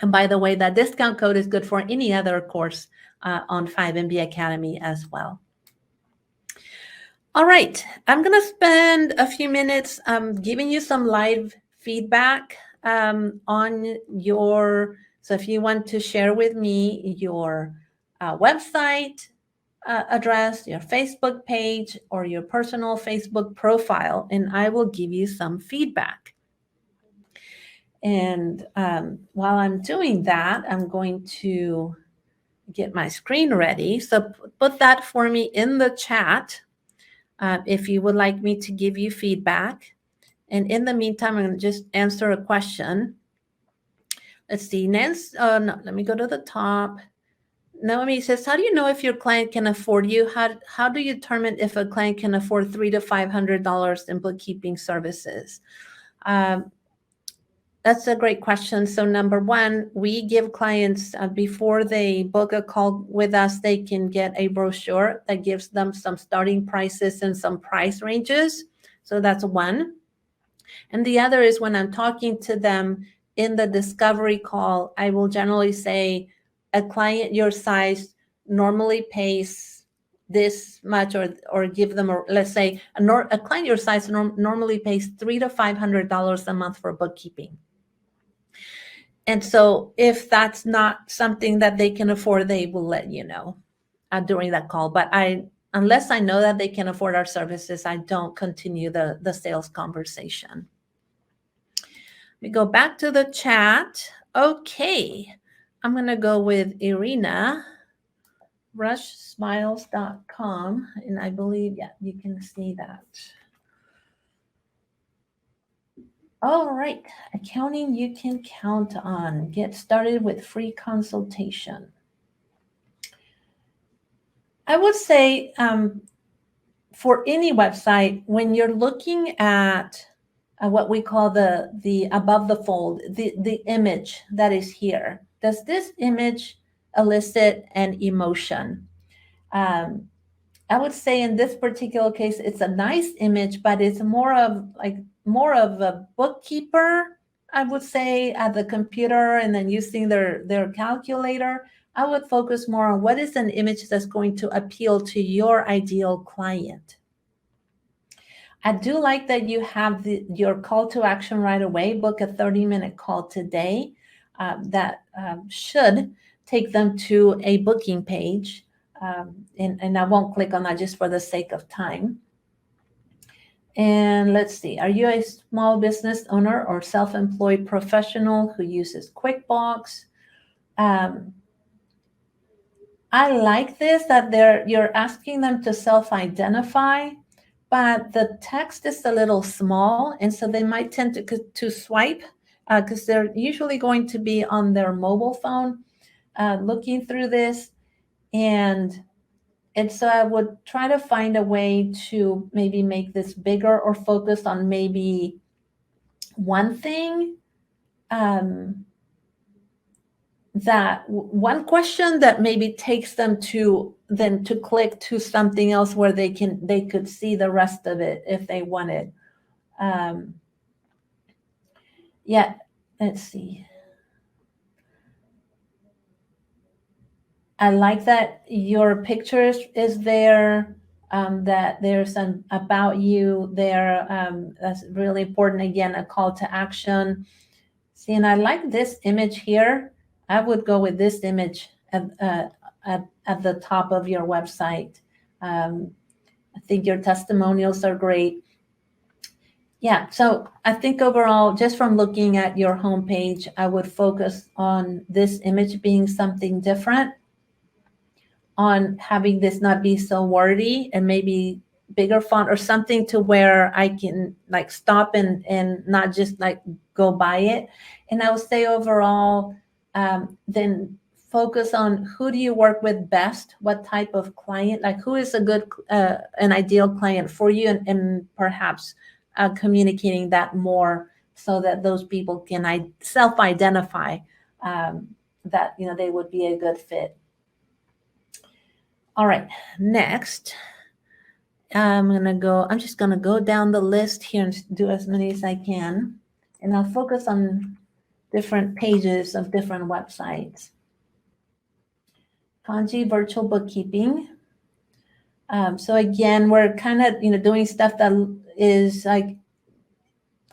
And by the way, that discount code is good for any other course on 5MB Academy as well. All right, I'm going to spend a few minutes giving you some live feedback on your, so if you want to share with me your website address, your Facebook page, or your personal Facebook profile, and I will give you some feedback. And while I'm doing that, I'm going to get my screen ready. So put that for me in the chat if you would like me to give you feedback. And in the meantime, I'm going to just answer a question. Let's see, Nance, no, let me go to the top. Naomi says, how do you know if your client can afford you? How do you determine if a client can afford $300 to $500 in bookkeeping services? That's a great question. So number one, we give clients, before they book a call with us, they can get a brochure that gives them some starting prices and some price ranges. So that's one. And the other is when I'm talking to them in the discovery call, I will generally say a client your size normally pays this much, or give them, let's say a client your size normally pays $300 to $500 a month for bookkeeping. And so if that's not something that they can afford, they will let you know during that call. But unless I know that they can afford our services, I don't continue the sales conversation. We go back to the chat. Okay, I'm going to go with Irina, rushsmiles.com. And I believe, yeah, you can see that. All right, accounting you can count on. Get started with free consultation. I would say for any website, when you're looking at what we call the above the fold, the image that is here, does this image elicit an emotion? I would say in this particular case, it's a nice image, but it's more of a bookkeeper, I would say, at the computer and then using their calculator. I would focus more on what is an image that's going to appeal to your ideal client. I do like that you have your call to action right away. Book a 30-minute call today. That should take them to a booking page. And I won't click on that just for the sake of time. And let's see, are you a small business owner or self-employed professional who uses QuickBooks? I like this, that you're asking them to self-identify, but the text is a little small, and so they might tend to swipe because they're usually going to be on their mobile phone looking through this. And so I would try to find a way to maybe make this bigger or focus on maybe one thing, that one question that maybe takes them to click to something else where they could see the rest of it if they wanted. Yeah, let's see. I like that your picture is there, that there's an about you there. That's really important. Again, a call to action. See, and I like this image here. I would go with this image at the top of your website. I think your testimonials are great. Yeah, so I think overall, just from looking at your homepage, I would focus on this image being something different, on having this not be so wordy, and maybe bigger font or something to where I can like stop and not just like go by it. And I would say overall, then focus on who do you work with best, what type of client, like who is a good, an ideal client for you, and perhaps communicating that more so that those people can self-identify that they would be a good fit. All right, next, I'm just gonna go down the list here and do as many as I can. And I'll focus on different pages of different websites. Kanji Virtual Bookkeeping. So again, we're kind of, doing stuff that is like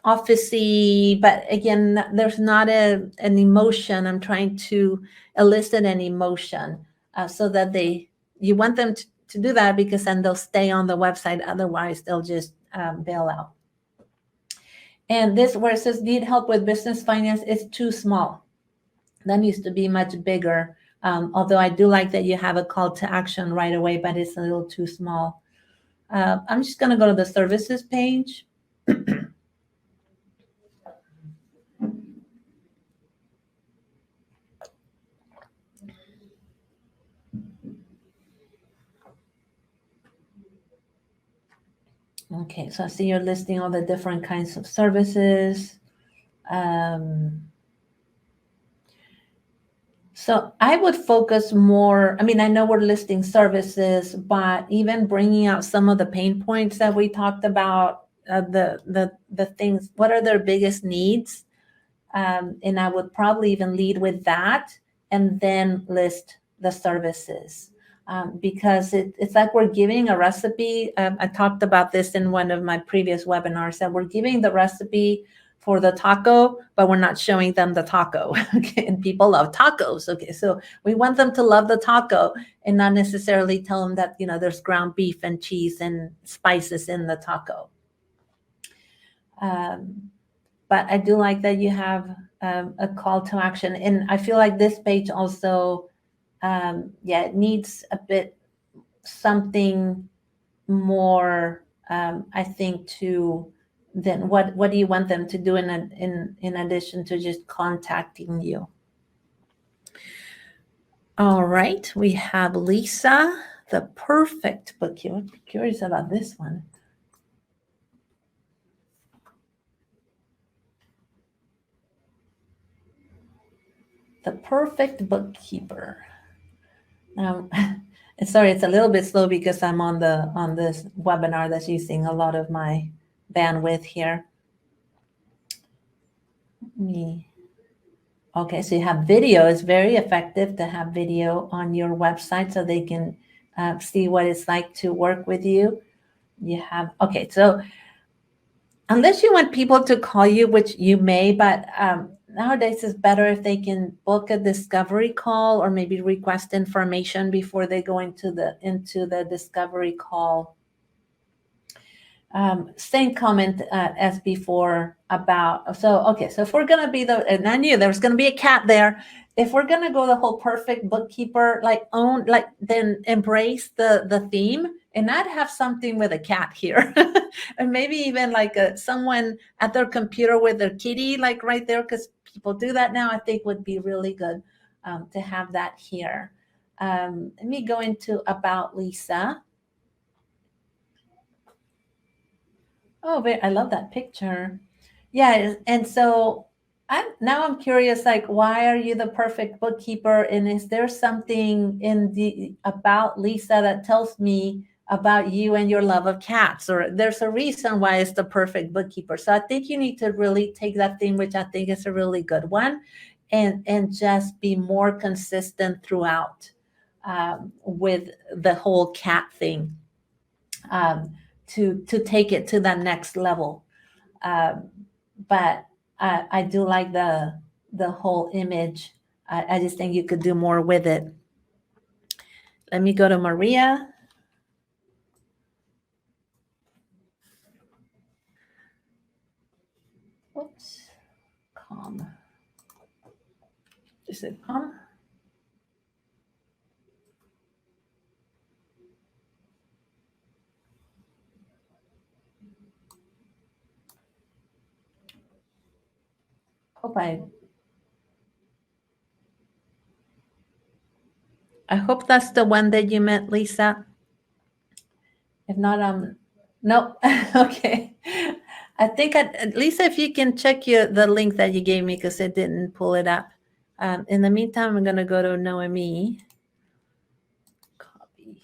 officey, but again, there's not an emotion. I'm trying to elicit an emotion so that you want them to do that, because then they'll stay on the website. Otherwise, they'll just bail out. And this, where it says need help with business finance, is too small. That needs to be much bigger. Although I do like that you have a call to action right away, but it's a little too small. I'm just going to go to the services page. Okay, so I see you're listing all the different kinds of services. So I would focus more, I know we're listing services, but even bringing out some of the pain points that we talked about, the things, what are their biggest needs? And I would probably even lead with that and then list the services. Because it's like we're giving a recipe. I talked about this in one of my previous webinars, that we're giving the recipe for the taco, but we're not showing them the taco. Okay, and people love tacos. Okay, so we want them to love the taco and not necessarily tell them that there's ground beef and cheese and spices in the taco. But I do like that you have a call to action, and I feel like this page also, it needs a bit something more. I think then what do you want them to do in addition to just contacting you? All right, we have Lisa, the perfect bookkeeper. I'm curious about this one. The perfect bookkeeper. Sorry, it's a little bit slow because I'm on this webinar that's using a lot of my bandwidth here. Okay, so you have video. It's very effective to have video on your website so they can see what it's like to work with you. Okay, so unless you want people to call you, which you may, but nowadays it's better if they can book a discovery call or maybe request information before they go into the discovery call. Same comment as before about, so if we're going to be and I knew there was going to be a cat there. If we're going to go the whole perfect bookkeeper, then embrace the theme and not have something with a cat here. And maybe even someone at their computer with their kitty, right there, because people do that now. I think would be really good to have that here. Let me go into About Lisa. Oh, I love that picture. Yeah, and so I'm curious, why are you the perfect bookkeeper? And is there something in About Lisa that tells me about you and your love of cats? Or there's a reason why it's the perfect bookkeeper. So I think you need to really take that theme, which I think is a really good one, and just be more consistent throughout with the whole cat thing. To take it to that next level. But I do like the whole image. I just think you could do more with it. Let me go to Maria. Oops. Calm. Is it calm? I hope that's the one that you meant, Lisa. If not, nope. Okay. I think Lisa, if you can check the link that you gave me, because it didn't pull it up. In the meantime, I'm going to go to Noemi. Copy.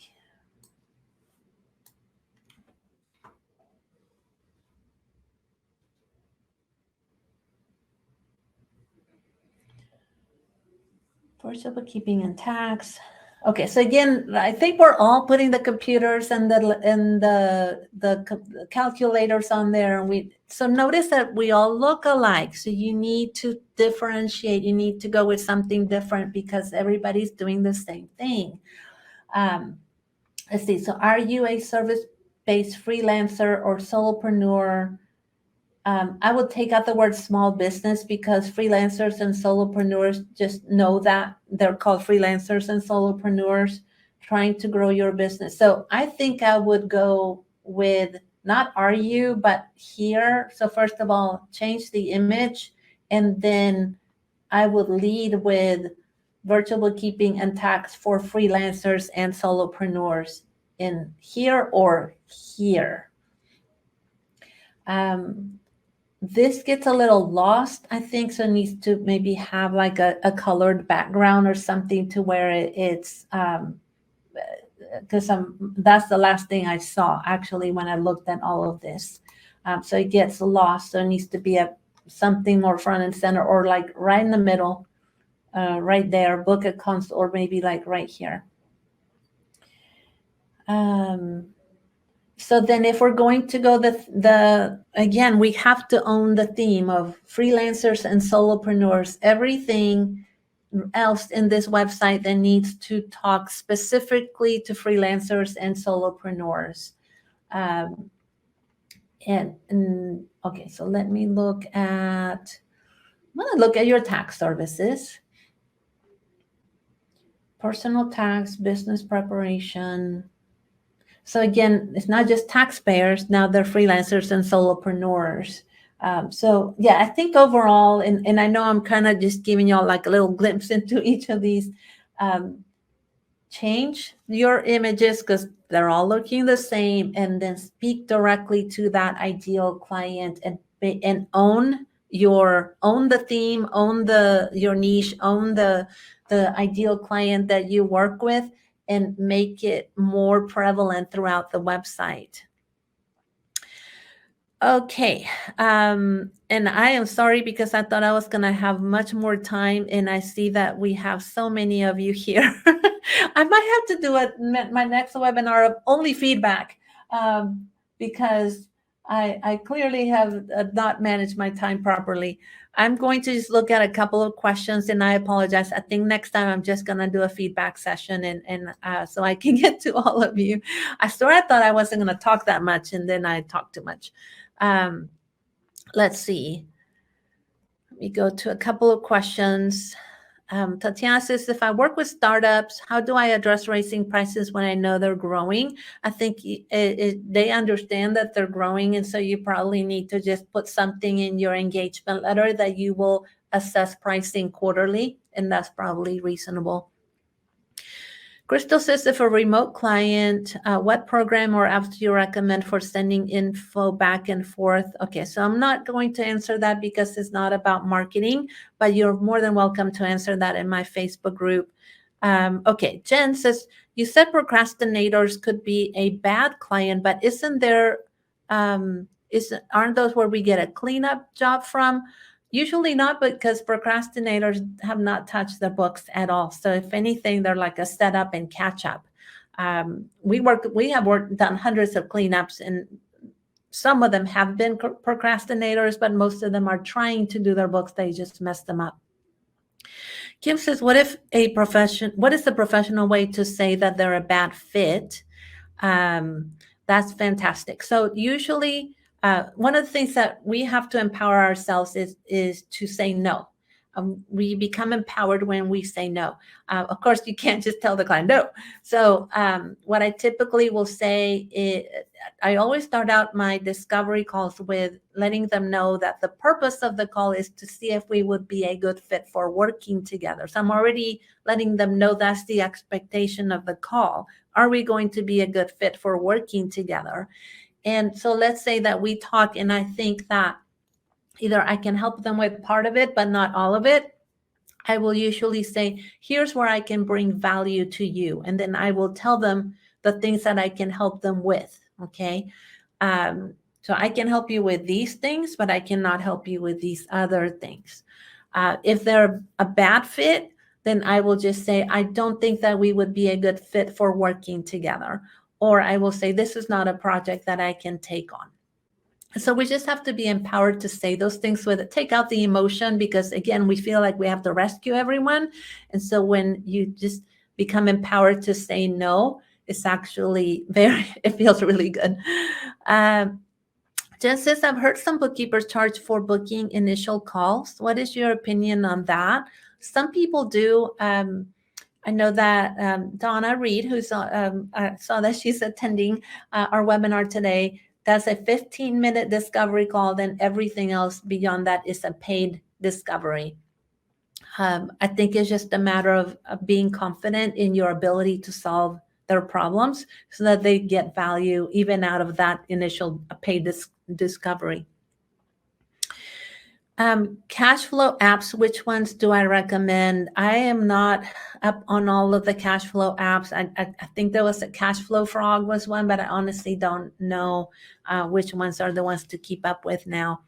Virtual bookkeeping and tax. Okay, so again, I think we're all putting the computers and the calculators on there, and so notice that we all look alike. So you need to differentiate. You need to go with something different because everybody's doing the same thing. Let's see. So are you a service-based freelancer or solopreneur? I would take out the word small business because freelancers and solopreneurs, just know that they're called freelancers and solopreneurs trying to grow your business. So I think I would go with not are you, but here. So first of all, change the image, and then I would lead with virtual bookkeeping and tax for freelancers and solopreneurs in here or here. This gets a little lost, I think, so it needs to maybe have like a colored background or something to where it's because that's the last thing I saw actually when I looked at all of this. So it gets lost. So it needs to be something more front and center, or like right in the middle, right there, book a consult, or maybe like right here. So then if we're going to go again, we have to own the theme of freelancers and solopreneurs. Everything else in this website that needs to talk specifically to freelancers and solopreneurs. Okay, so let me look at, I'm going to look at your tax services. Personal tax, business preparation. So again, it's not just taxpayers, now they're freelancers and solopreneurs. So yeah, I think overall, and I know I'm kind of just giving y'all like a little glimpse into each of these, change your images because they're all looking the same, and then speak directly to that ideal client and own the theme, own your niche, own the ideal client that you work with, and make it more prevalent throughout the website. Okay, and I am sorry because I thought I was going to have much more time, and I see that we have so many of you here. I might have to do my next webinar of only feedback, because I clearly have not managed my time properly. I'm going to just look at a couple of questions, and I apologize. I think next time I'm just going to do a feedback session, and so I can get to all of you. I thought I wasn't going to talk that much, and then I talked too much. Let's see. Let me go to a couple of questions. Tatiana says, if I work with startups, how do I address raising prices when I know they're growing? I think they understand that they're growing, and so you probably need to just put something in your engagement letter that you will assess pricing quarterly, and that's probably reasonable. Crystal says, if a remote client, what program or apps do you recommend for sending info back and forth? Okay, so I'm not going to answer that because it's not about marketing, but you're more than welcome to answer that in my Facebook group. Okay, Jen says, you said procrastinators could be a bad client, but isn't there, aren't those where we get a cleanup job from? Usually not, because procrastinators have not touched the books at all. So if anything, they're like a setup and catch up. We have done hundreds of cleanups, and some of them have been procrastinators, but most of them are trying to do their books. They just mess them up. Kim says, what is the professional way to say that they're a bad fit? That's fantastic. So usually, one of the things that we have to empower ourselves is to say no. We become empowered when we say no. Of course, you can't just tell the client no. So what I typically will say is, I always start out my discovery calls with letting them know that the purpose of the call is to see if we would be a good fit for working together. So I'm already letting them know that's the expectation of the call. Are we going to be a good fit for working together? And so let's say that we talk, and I think that either I can help them with part of it, but not all of it. I will usually say, here's where I can bring value to you. And then I will tell them the things that I can help them with. Okay. So I can help you with these things, but I cannot help you with these other things. If they're a bad fit, then I will just say, I don't think that we would be a good fit for working together. Or I will say, this is not a project that I can take on. So we just have to be empowered to say those things with it. Take out the emotion, because again, we feel like we have to rescue everyone. And so when you just become empowered to say no, it's actually it feels really good. Jen says, I've heard some bookkeepers charge for booking initial calls. What is your opinion on that? Some people do. I know that Donna Reed, I saw that she's attending our webinar today, does a 15-minute discovery call. Then everything else beyond that is a paid discovery. I think it's just a matter of being confident in your ability to solve their problems so that they get value even out of that initial paid discovery. Cash flow apps, which ones do I recommend? I am not up on all of the cash flow apps. I think there was a Cash Flow Frog was one, but I honestly don't know which ones are the ones to keep up with now.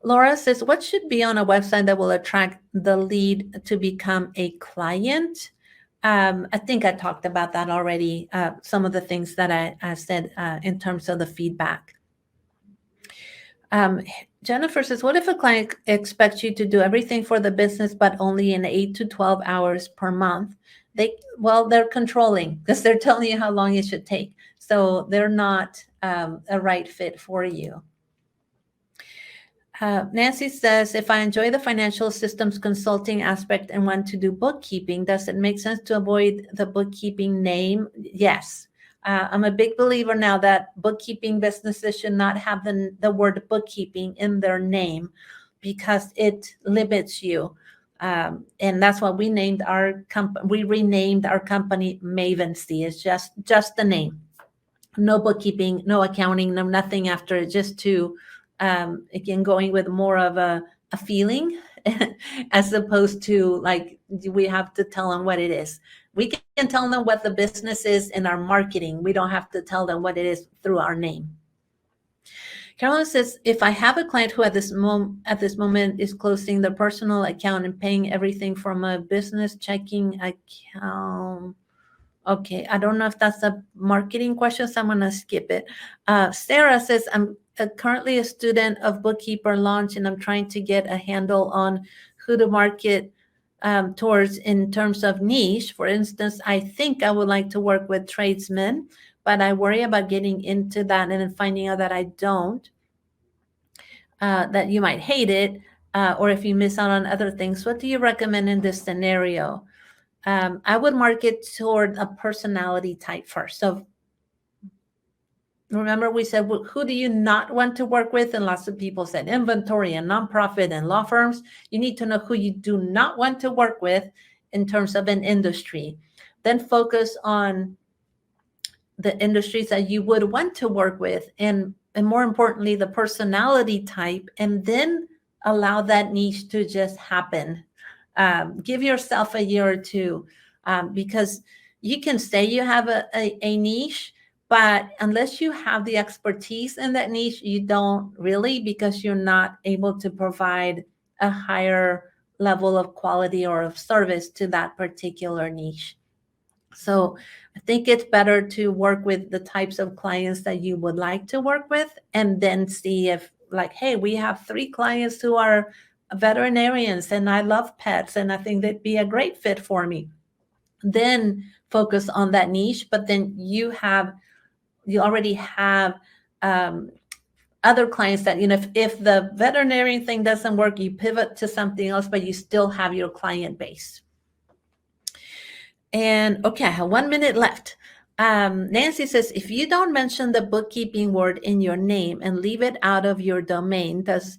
Laura says, what should be on a website that will attract the lead to become a client? I think I talked about that already, some of the things that I said in terms of the feedback. Jennifer says, what if a client expects you to do everything for the business, but only in 8 to 12 hours per month? They're controlling because they're telling you how long it should take. So they're not a right fit for you. Nancy says, if I enjoy the financial systems consulting aspect and want to do bookkeeping, does it make sense to avoid the bookkeeping name? Yes. I'm a big believer now that bookkeeping businesses should not have the word bookkeeping in their name because it limits you. And that's why we renamed our company Mavency. It's just the name. No bookkeeping, no accounting, no nothing after it, just to again, going with more of a feeling as opposed to like we have to tell them what it is. We can tell them what the business is in our marketing. We don't have to tell them what it is through our name. Carolyn says, if I have a client who at this moment is closing their personal account and paying everything from a business checking account. Okay, I don't know if that's a marketing question, so I'm going to skip it. Sarah says, I'm currently a student of Bookkeeper launch, and I'm trying to get a handle on who to market towards in terms of niche. For instance, I think I would like to work with tradesmen, but I worry about getting into that and then finding out that I don't, that you might hate it, or if you miss out on other things. What do you recommend in this scenario? I would market toward a personality type first. So remember we said, well, who do you not want to work with? And lots of people said inventory and nonprofit and law firms. You need to know who you do not want to work with in terms of an industry. Then focus on the industries that you would want to work with. And more importantly, the personality type, and then allow that niche to just happen. Give yourself a year or two, because you can say you have a niche, but unless you have the expertise in that niche, you don't really, because you're not able to provide a higher level of quality or of service to that particular niche. So I think it's better to work with the types of clients that you would like to work with, and then see if, like, hey, we have 3 clients who are veterinarians and I love pets and I think they'd be a great fit for me. Then focus on that niche, but then you already have other clients that, if the veterinarian thing doesn't work, you pivot to something else, but you still have your client base. And okay, I have 1 minute left. Nancy says, if you don't mention the bookkeeping word in your name and leave it out of your domain, does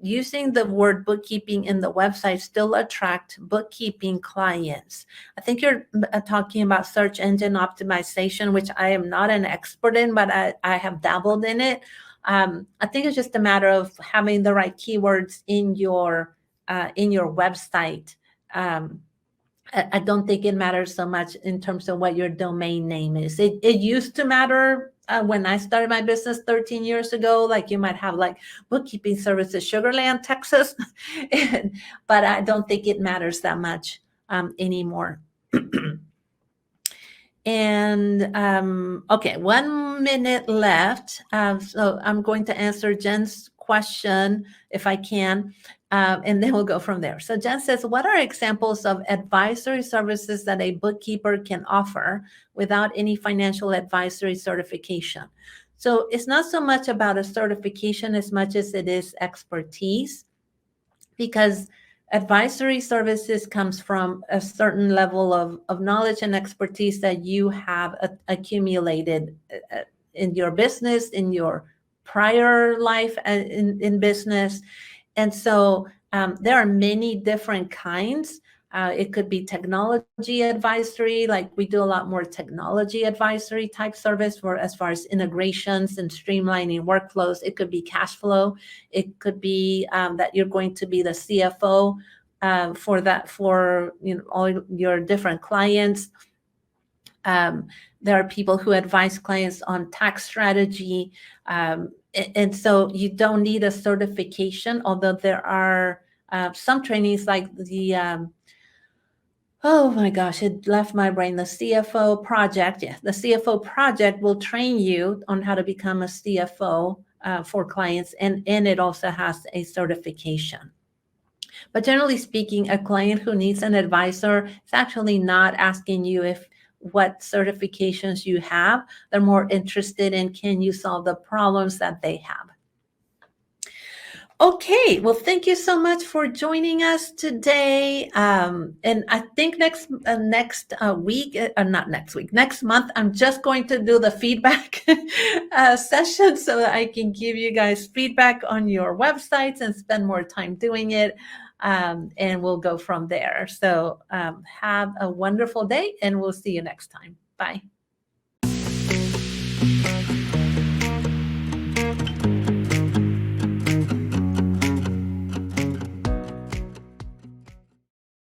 using the word bookkeeping in the website still attract bookkeeping clients? I think you're talking about search engine optimization, which I am not an expert in, but I have dabbled in it. I think it's just a matter of having the right keywords in your website. I don't think it matters so much in terms of what your domain name is. It used to matter when I started my business 13 years ago, like you might have like bookkeeping services, Sugarland, Texas, but I don't think it matters that much anymore. And okay, 1 minute left. So I'm going to answer Jen's question if I can, and then we'll go from there. So Jen says, what are examples of advisory services that a bookkeeper can offer without any financial advisory certification? So it's not so much about a certification as much as it is expertise, because advisory services comes from a certain level of knowledge and expertise that you have accumulated in your business, in your prior life in business. And so there are many different kinds. It could be technology advisory, like we do a lot more technology advisory type service for as far as integrations and streamlining workflows. It could be cash flow. It could be that you're going to be the CFO for all your different clients. There are people who advise clients on tax strategy. And so you don't need a certification, although there are some trainings like oh my gosh, it left my brain. The CFO project. Yeah, the CFO project will train you on how to become a CFO for clients, and it also has a certification. But generally speaking, a client who needs an advisor is actually not asking you what certifications you have. They're more interested in, can you solve the problems that they have? Okay, well, thank you so much for joining us today. And I think next week, not next week, next month, I'm just going to do the feedback session so that I can give you guys feedback on your websites and spend more time doing it. And we'll go from there. So have a wonderful day, and we'll see you next time. Bye.